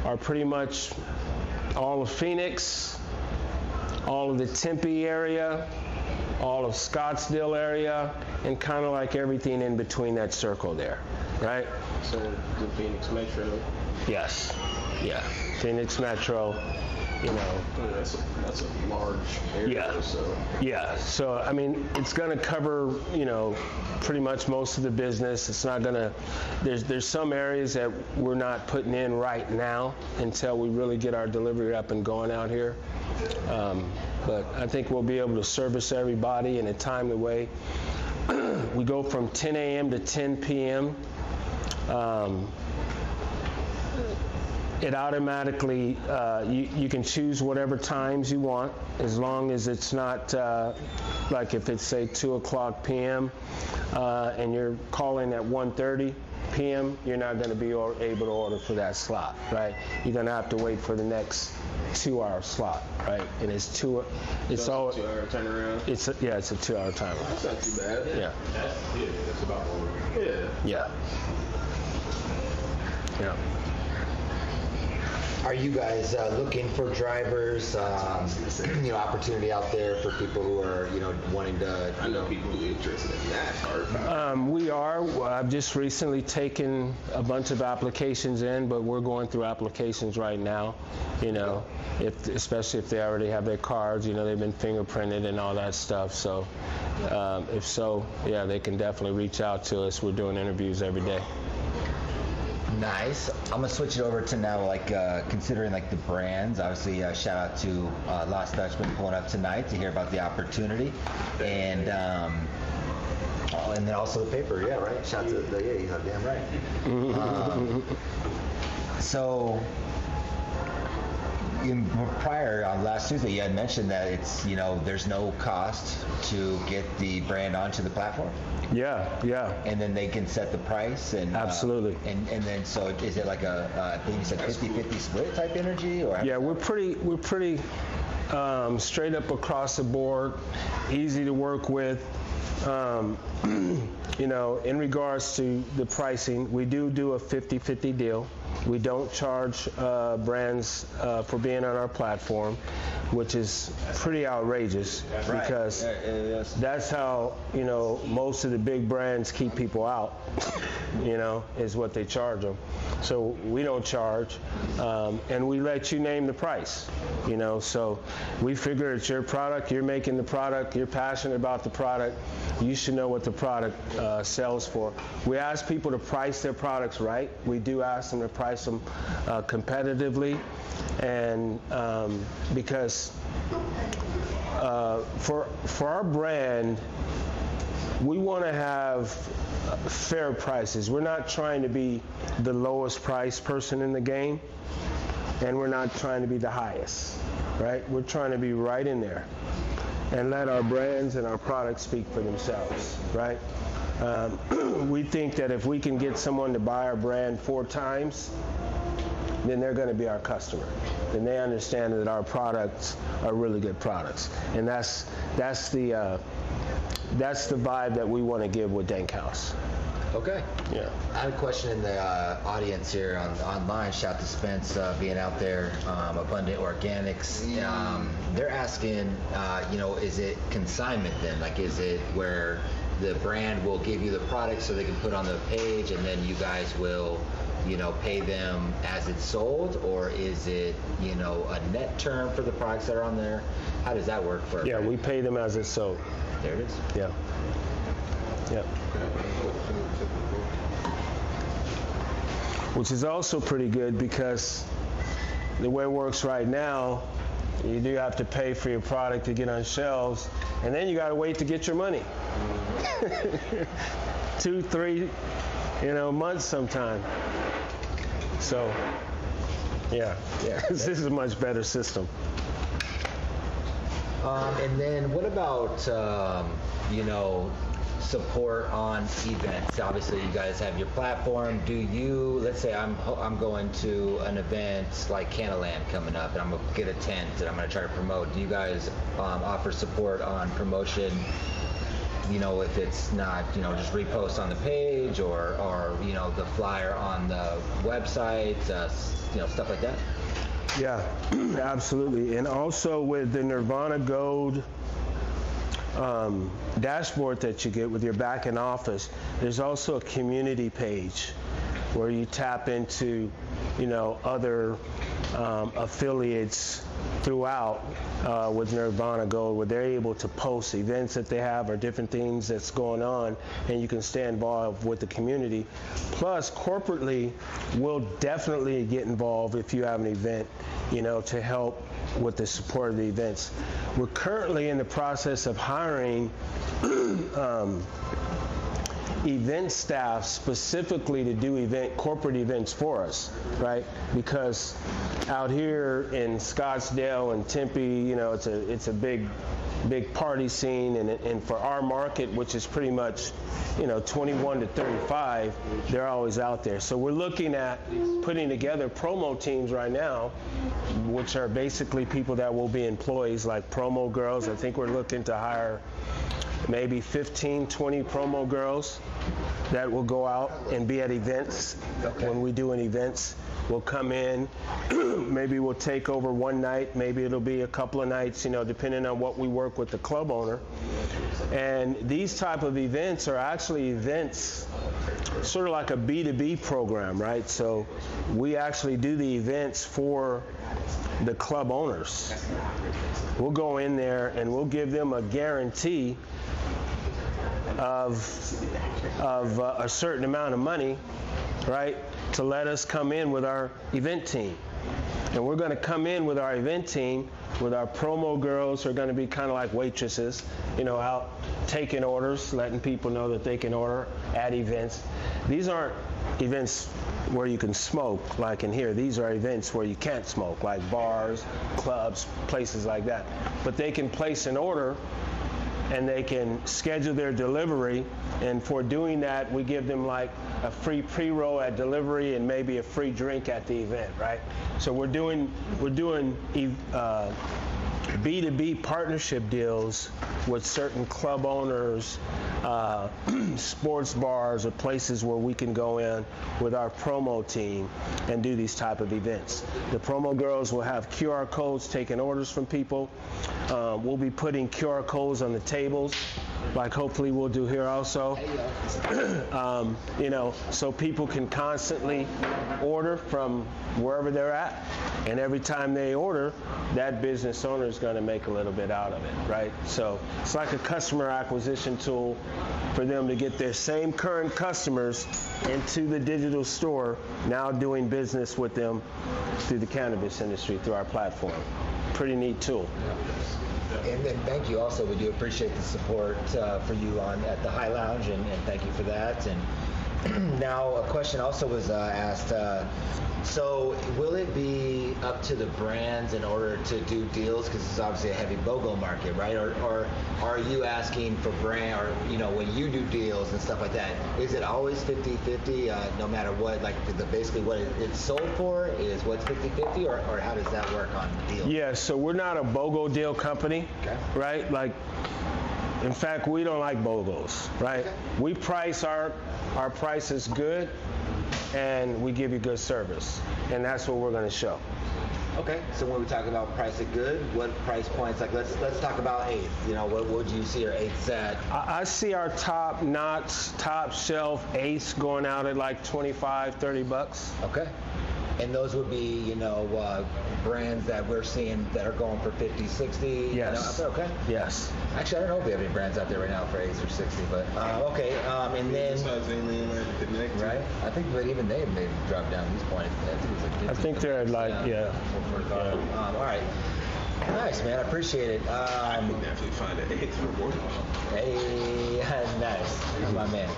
are pretty much all of Phoenix, all of the Tempe area, all of Scottsdale area, and kind of like everything in between that circle there, right? So the Phoenix Metro? Yes, yeah, Phoenix Metro. You know, that's a large area. Yeah. So I mean, it's going to cover, you know, pretty much most of the business. It's not going to. There's some areas that we're not putting in right now until we really get our delivery up and going out here. But I think we'll be able to service everybody in a timely way. We go from 10 a.m. to 10 p.m. It automatically, you can choose whatever times you want, as long as it's not, like if it's say 2 o'clock p.m. And you're calling at 1:30 p.m., you're not going to be able to order for that slot, right? You're going to have to wait for the next 2-hour slot, right? And it's a 2-hour turnaround? It's a 2-hour timer. That's not too bad. Yeah. That's about order. Yeah. Are you guys looking for drivers? You know, opportunity out there for people who are, you know, wanting to. I know people who are interested in that. We are. I've just recently taken a bunch of applications in, but we're going through applications right now. You know, especially if they already have their cards. You know, they've been fingerprinted and all that stuff. So, if so, yeah, they can definitely reach out to us. We're doing interviews every day. Nice. I'm gonna switch it over to now, like considering like the brands. Obviously, shout out to Lost Dutchman pulling up tonight to hear about the opportunity, and then also the paper. Yeah, right. Shout out to you're damn right. So, prior on last Tuesday, you had mentioned that it's, you know, there's no cost to get the brand onto the platform. Yeah. And then they can set the price and absolutely. And then so is it like I think you said 50-50 split type energy, or? Yeah, we're pretty straight up across the board, easy to work with. You know, in regards to the pricing, we do a 50-50 deal. We don't charge brands for being on our platform, which is pretty outrageous, because that's how, you know, most of the big brands keep people out, you know, is what they charge them. So we don't charge, and we let you name the price, you know. So we figure it's your product, you're making the product, you're passionate about the product, you should know what the product sells for. We ask people to price their products right. We do ask them to price them competitively, and because for our brand, we want to have fair prices. We're not trying to be the lowest price person in the game, and we're not trying to be the highest, right? We're trying to be right in there and let our brands and our products speak for themselves, right? We think that if we can get someone to buy our brand 4 times, then they're going to be our customer. Then they understand that our products are really good products, and that's the vibe that we want to give with Dank House. Okay. Yeah. I have a question in the audience here online. Shout to Spence being out there. Abundant Organics. They're asking, is it consignment then? Like, is it where the brand will give you the product so they can put on the page, and then you guys will, pay them as it's sold, or is it, a net term for the products that are on there? How does that work for? Yeah, we pay them as it's sold. There it is. Yeah. Yeah. Which is also pretty good, because the way it works right now, you do have to pay for your product to get on shelves, and then you got to wait to get your money. 2, 3, months sometime. So, yeah, this is a much better system. And then what about, support on events? Obviously, you guys have your platform. Do you, let's say I'm going to an event like Cannaland coming up, and I'm going to get a tent and I'm going to try to promote. Do you guys offer support on promotion? If it's not, just repost on the page or the flyer on the website, stuff like that? Yeah, absolutely. And also with the Nirvana Gold dashboard that you get with your back end office, there's also a community page where you tap into, other affiliates throughout with Nirvana Gold, where they're able to post events that they have or different things that's going on, and you can stay involved with the community. Plus, corporately, we'll definitely get involved if you have an event, to help with the support of the events. We're currently in the process of hiring event staff specifically to do corporate events for us, right? Because out here in Scottsdale and Tempe, it's a big party scene, and for our market, which is pretty much 21 to 35, they're always out there. So we're looking at putting together promo teams right now, which are basically people that will be employees, like promo girls. I think we're looking to hire maybe 15, 20 promo girls that will go out and be at events. Okay. When we do events, we'll come in, maybe we'll take over one night, maybe it'll be a couple of nights, depending on what we work with the club owner. And these type of events are actually events sort of like a B2B program, right? So we actually do the events for the club owners. We'll go in there and we'll give them a guarantee of a certain amount of money, right, to let us come in with our event team. And we're going to come in with our event team, with our promo girls who are going to be kind of like waitresses, out taking orders, letting people know that they can order at events. These aren't events where you can smoke like in here. These are events where you can't smoke, like bars, clubs, places like that. But they can place an order and they can schedule their delivery, and for doing that, we give them like a free pre-roll at delivery and maybe a free drink at the event, right? So we're doing B2B partnership deals with certain club owners, sports bars, or places where we can go in with our promo team and do these type of events. The promo girls will have QR codes taking orders from people. We'll be putting QR codes on the tables, like hopefully we'll do here also. So people can constantly order from wherever they're at, and every time they order, that business owner is going to make a little bit out of it, right? So it's like a customer acquisition tool for them to get their same current customers into the digital store, now doing business with them through the cannabis industry, through our platform. Pretty neat tool. And then thank you also. We do appreciate the support for you at the High Lounge, and thank you for that. And now a question also was asked. So will it be up to the brands in order to do deals? Because it's obviously a heavy BOGO market, right? Or are you asking for brand, or when you do deals and stuff like that, is it always 50-50 no matter what? Like basically what it's sold for is what's 50-50, or how does that work on deals? Yeah, so we're not a BOGO deal company, right? Like, in fact, we don't like BOGOs, right? Okay. We price our price is good, and we give you good service, and that's what we're going to show. Okay, so when we talk about price it good, what price points? Like let's talk about eighths. What would you see our eighths at? I see our top shelf eighths going out at like $25-30. Okay. And those would be, brands that we're seeing that are going for 50, 60. Yes. Okay. Yes. Actually, I don't know if we have any brands out there right now for 8s or 60, but okay. And then, right? I think, but even they may drop down at this point. I think they're like, yeah. All right. Nice, man. I appreciate it. I can definitely find an 8 for more. Hey, nice. That's my man.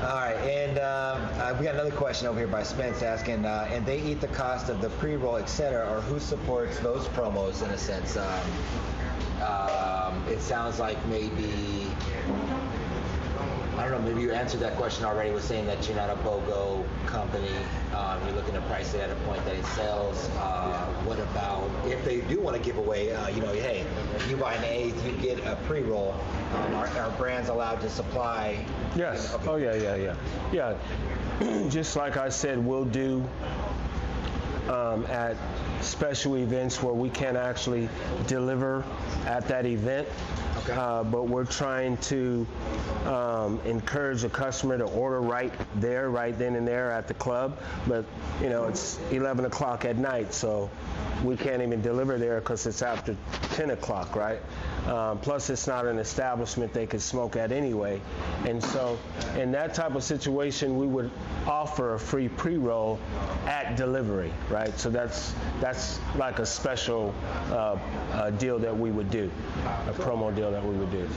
All right, and we got another question over here by Spence asking, and they eat the cost of the pre-roll, etc., or who supports those promos in a sense? It sounds like maybe, I don't know, maybe you answered that question already with saying that you're not a BOGO company. You're looking to price it at a point that it sells. What about if they do want to give away, hey, you buy an eighth, you get a pre-roll. Are brands allowed to supply? Yes. Okay. Oh, yeah. Just like I said, we'll do at special events where we can't actually deliver at that event. Okay. But we're trying to encourage a customer to order right then and there at the club. But it's 11 o'clock at night, so we can't even deliver there because it's after 10 o'clock, right? Plus, it's not an establishment they could smoke at anyway. And so, in that type of situation, we would offer a free pre-roll at delivery, right? So that's like a special deal that we would do, a promo deal that we would do.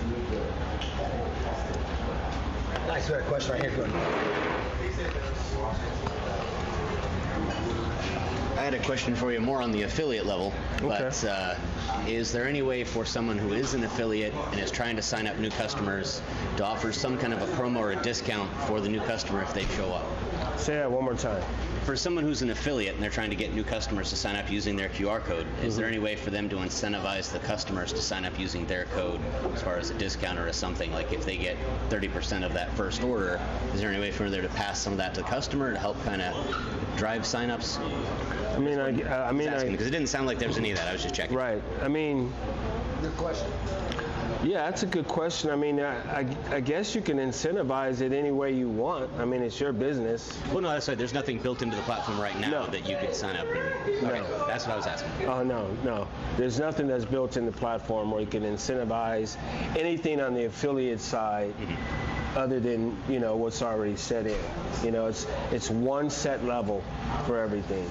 Nice. We got a question right here. I had a question for you more on the affiliate level, but is there any way for someone who is an affiliate and is trying to sign up new customers to offer some kind of a promo or a discount for the new customer if they show up? Say that one more time. For someone who's an affiliate and they're trying to get new customers to sign up using their QR code, is there any way for them to incentivize the customers to sign up using their code as far as a discount or something? Like if they get 30% of that first order, is there any way for them to pass some of that to the customer to help kind of drive signups? I mean, because it didn't sound like there was any of that. I was just checking. Right. I mean, good question. Yeah, that's a good question. I mean, I guess you can incentivize it any way you want. I mean, it's your business. Well, no, that's right. There's nothing built into the platform right now that you could sign up. Okay, that's what I was asking. Oh, no. There's nothing that's built in the platform where you can incentivize anything on the affiliate side other than, what's already set in. It's one set level for everything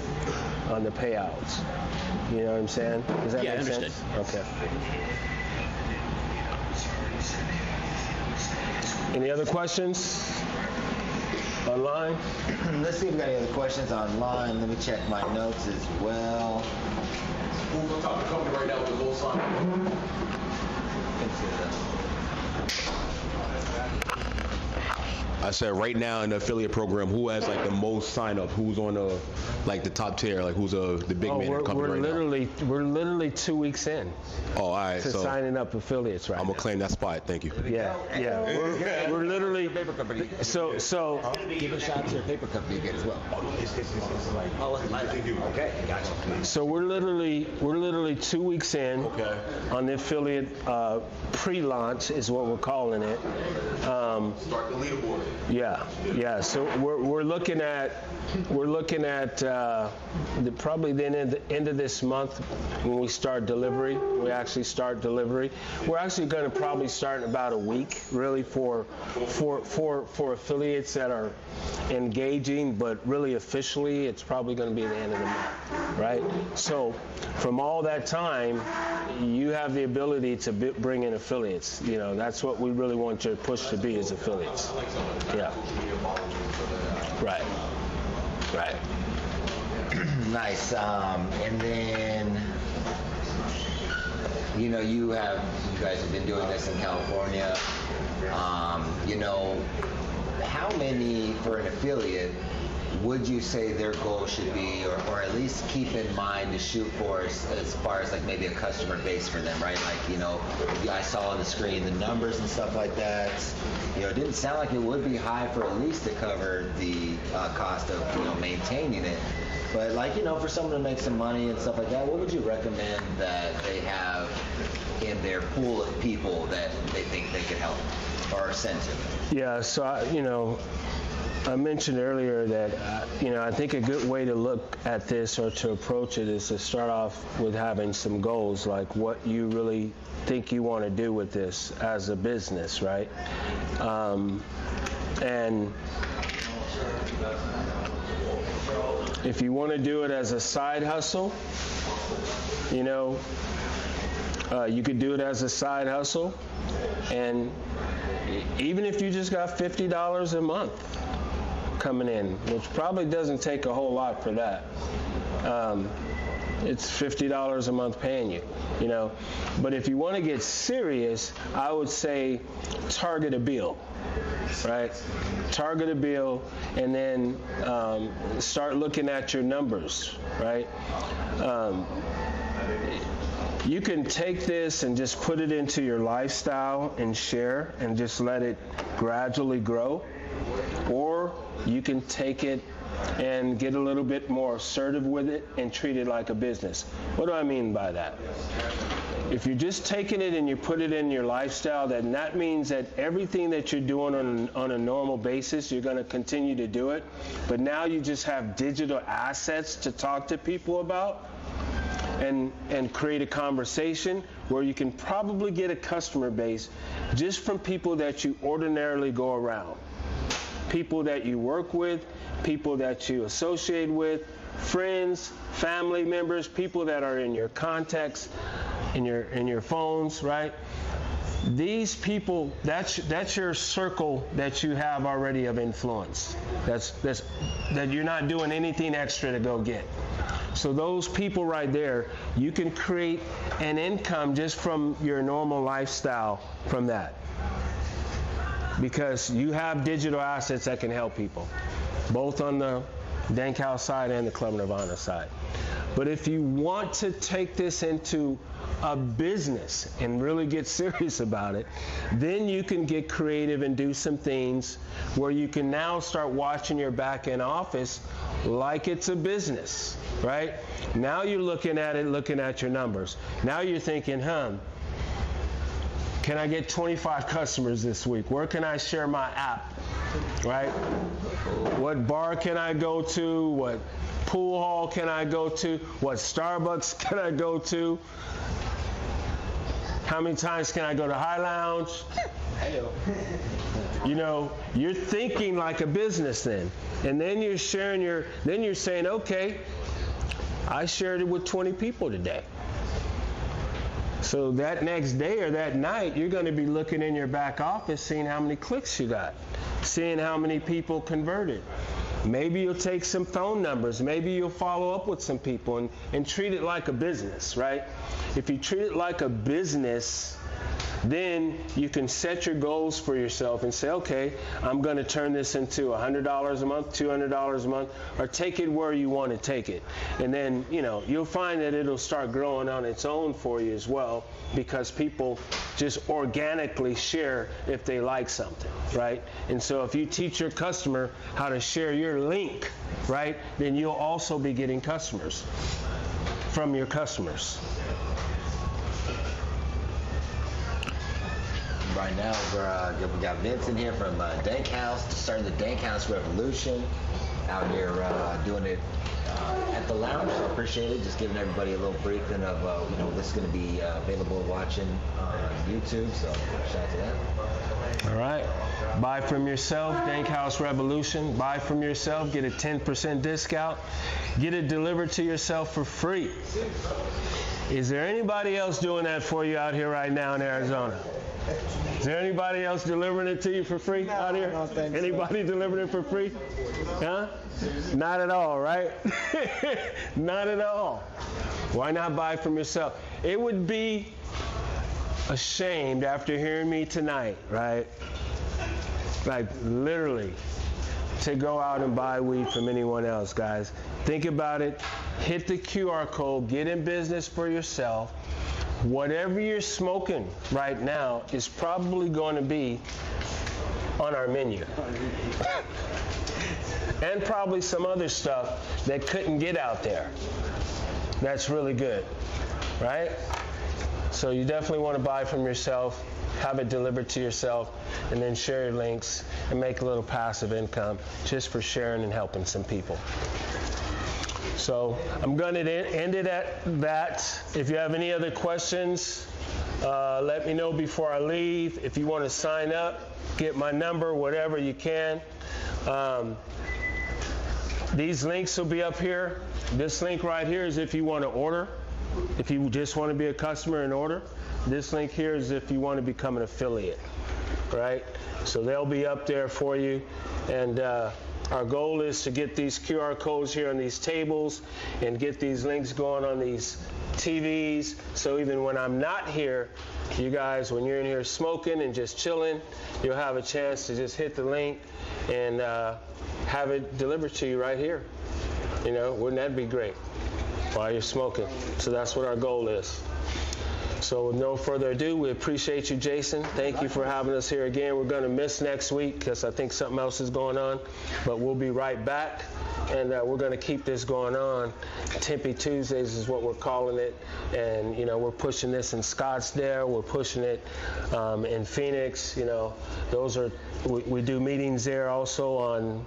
on the payouts. You know what I'm saying? Does that make understood. sense? Okay. Any other questions online? Let's see if we got any other questions online. Let me check my notes as well. Who's on top of the company right now with the gold sign? I said right now in the affiliate program, who has like the most sign up? Who's on the top tier? Like who's the big man in the company right now? We're literally 2 weeks in. Oh, all right. To signing up affiliates right now. I'm gonna claim that spot. Thank you. Yeah. We're literally. Paper company. So give a shout to your paper company again as well. Okay, gotcha. So we're literally 2 weeks in on the affiliate pre-launch is what we're calling it. Start the leaderboard. Yeah. So we're looking at probably the end of this month when we start delivery. We actually start delivery. We're actually going to probably start in about a week, really, for affiliates that are engaging, but really officially, it's probably going to be the end of the month. right? So from all that time, you have the ability to bring in affiliates. You know, that's what we really want your push to be, is affiliates. Yeah. Right. Right. Nice. And then, you know, you guys have been doing this in California. You know, how many for an affiliate would you say their goal should be, or at least keep in mind to shoot for as far as like maybe a customer base for them, right? Like, you know, I saw on the screen the numbers and stuff like that. You know, it didn't sound like it would be high for at least to cover the cost of, you know, maintaining it. But like, you know, for someone to make some money and stuff like that, what would you recommend that they have in their pool of people that they think they could help or send to? Yeah, so, you know, I mentioned earlier that, you know, I think a good way to look at this or to approach it is to start off with having some goals, like what you really think you want to do with this as a business, right? And if you want to do it as a side hustle, you know, you could do it as a side hustle, and even if you just got $50 a month coming in, which probably doesn't take a whole lot for that. It's $50 a month paying you, you know. But if you want to get serious, I would say target a bill, right? Target a bill, and then start looking at your numbers, right? You can take this and just put it into your lifestyle and share and just let it gradually grow. Or you can take it and get a little bit more assertive with it and treat it like a business. What do I mean by that? If you're just taking it and you put it in your lifestyle, then that means that everything that you're doing on a normal basis, you're going to continue to do it. But now you just have digital assets to talk to people about and create a conversation where you can probably get a customer base just from people that you ordinarily go around. People that you work with, people that you associate with, friends, family members, people that are in your contacts, in your phones, right? These people, that's your circle that you have already of influence. That you're not doing anything extra to go get. So those people right there, you can create an income just from your normal lifestyle from that. Because you have digital assets that can help people, both on the Dank House side and the Club Nirvana side. But if you want to take this into a business and really get serious about it, then you can get creative and do some things where you can now start watching your back-end office like it's a business, right? Now you're looking at it, looking at your numbers. Now you're thinking, can I get 25 customers this week? Where can I share my app, right? What bar can I go to? What pool hall can I go to? What Starbucks can I go to? How many times can I go to High Lounge? You know, you're thinking like a business then. And then you're sharing then you're saying, okay, I shared it with 20 people today. So that next day or that night, you're going to be looking in your back office, seeing how many clicks you got, seeing how many people converted. Maybe you'll take some phone numbers. Maybe you'll follow up with some people and treat it like a business, right? If you treat it like a business, then you can set your goals for yourself and say, okay, I'm going to turn this into $100 a month, $200 a month, or take it where you want to take it. And then, you know, you'll find that it'll start growing on its own for you as well, because people just organically share if they like something, right? And so if you teach your customer how to share your link, right, then you'll also be getting customers from your customers. Right now, we got Vince in here from Dank House, starting the Dank House revolution, out here doing it at the lounge. So appreciate it. Just giving everybody a little briefing of this is going to be available watching on YouTube. So shout out to that. All right. Buy from yourself, Dank House Revolution. Buy from yourself, get a 10% discount. Get it delivered to yourself for free. Is there anybody else doing that for you out here right now in Arizona? Is there anybody else delivering it to you for free out here? Anybody delivering it for free? Huh? Not at all, right? Not at all. Why not buy from yourself? It would be ashamed after hearing me tonight, right? Like literally, to go out and buy weed from anyone else, guys. Think about it. Hit the QR code. Get in business for yourself. Whatever you're smoking right now is probably going to be on our menu. And probably some other stuff that couldn't get out there. That's really good, right? So you definitely want to buy from yourself, have it delivered to yourself, and then share your links and make a little passive income just for sharing and helping some people. So I'm going to end it at that. If you have any other questions, let me know before I leave. If you want to sign up, get my number, whatever you can. These links will be up here. This link right here is if you want to order. If you just want to be a customer and order. This link here is if you want to become an affiliate, right? So they'll be up there for you. And our goal is to get these QR codes here on these tables and get these links going on these TVs. So even when I'm not here, you guys, when you're in here smoking and just chilling, you'll have a chance to just hit the link and have it delivered to you right here. You know, wouldn't that be great? While you're smoking. So that's what our goal is. So with no further ado, we appreciate you, Jason. Thank you for having us here again. We're going to miss next week because I think something else is going on, but we'll be right back. And we're going to keep this going on. Tempe Tuesdays is what we're calling it. And, you know, we're pushing this in Scottsdale. We're pushing it in Phoenix. You know, those are, we do meetings there also on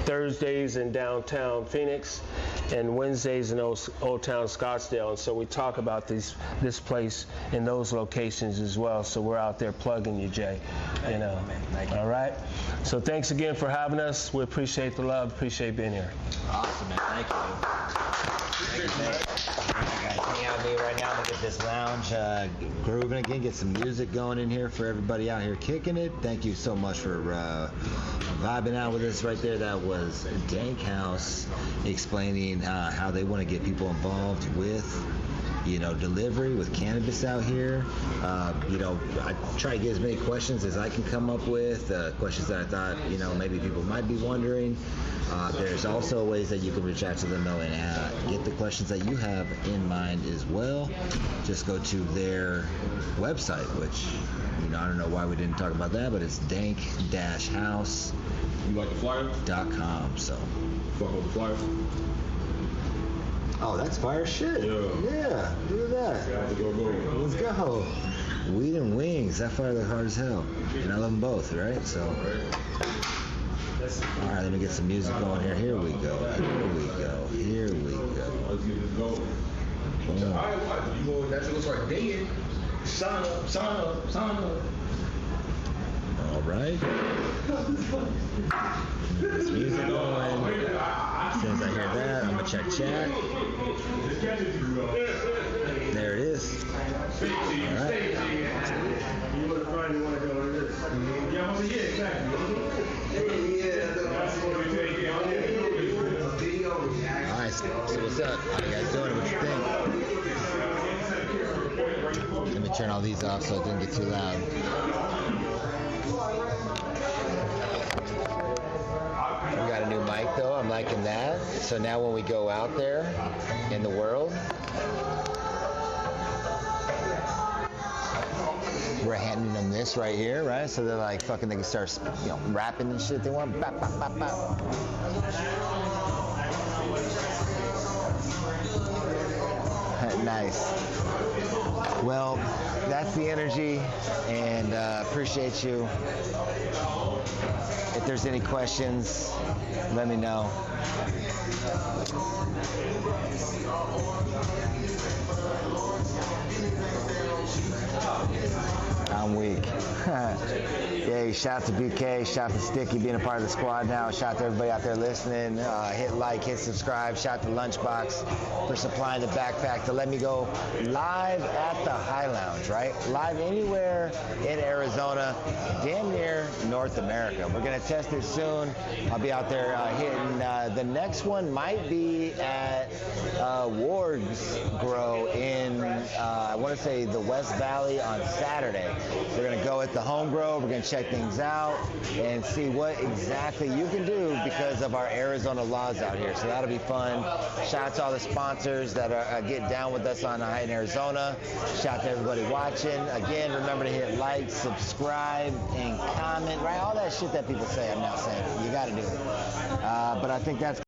Thursdays in downtown Phoenix and Wednesdays in Old Town Scottsdale. And so we talk about this place in those locations as well. So we're out there plugging you, Jay. You know. All right. So thanks again for having us. We appreciate the love. Appreciate being here. Awesome, man. Thank you. Thank you, man. Hang out with me right now. I'm gonna get this lounge grooving again. Get some music going in here for everybody out here kicking it. Thank you so much for vibing out with us right there. That was Dank House explaining how they want to get people involved with, you know, delivery with cannabis out here. You know, I try to get as many questions as I can come up with, questions that I thought, you know, maybe people might be wondering. There's also ways that you can reach out to them though and get the questions that you have in mind as well. Just go to their website, which, you know, I don't know why we didn't talk about that, but it's dank-house. You like the flyer? .com. So. Fuck with the flyer. Oh, that's fire shit. Yeah, look at that. Let's go. Weed and wings, that fire look hard as hell. And I love them both, right? So, all right, let me get some music going here. Here we go. Here we go. Here we go. Let's get this going. All right, you go, that shit looks like dead. Sign up, sign up, sign up. All right. This music going. As soon as I hear that, I'm gonna check chat. There it is. All right. All right, so what's up? How you guys doing? What you think? Let me turn all these off so it doesn't get too loud. We got a new mic though, I'm liking that. So now when we go out there in the world, we're handing them this right here, right? So they're like fucking, they can start, you know, rapping and shit they want. Bop, bop, bop, bop. Nice. Well, that's the energy, and appreciate you. If there's any questions, let me know. I'm weak. Yay, shout out to BK, shout out to Sticky being a part of the squad now. Shout out to everybody out there listening. Hit like, hit subscribe. Shout out to LUNCHBOX for supplying the backpack to let me go live at the High Lounge, right? Live anywhere in Arizona, damn near North America. We're going to test it soon. I'll be out there hitting. The next one might be at Ward's Grow in, I want to say, the West Valley on Saturday. We're going to go at the home grow. We're going to check things out and see what exactly you can do because of our Arizona laws out here. So that'll be fun. Shout out to all the sponsors that are getting down with us on High in Arizona. Shout out to everybody watching. Again, remember to hit like, subscribe, and comment, right? All that shit that people say, I'm not saying. You got to do it. But I think that's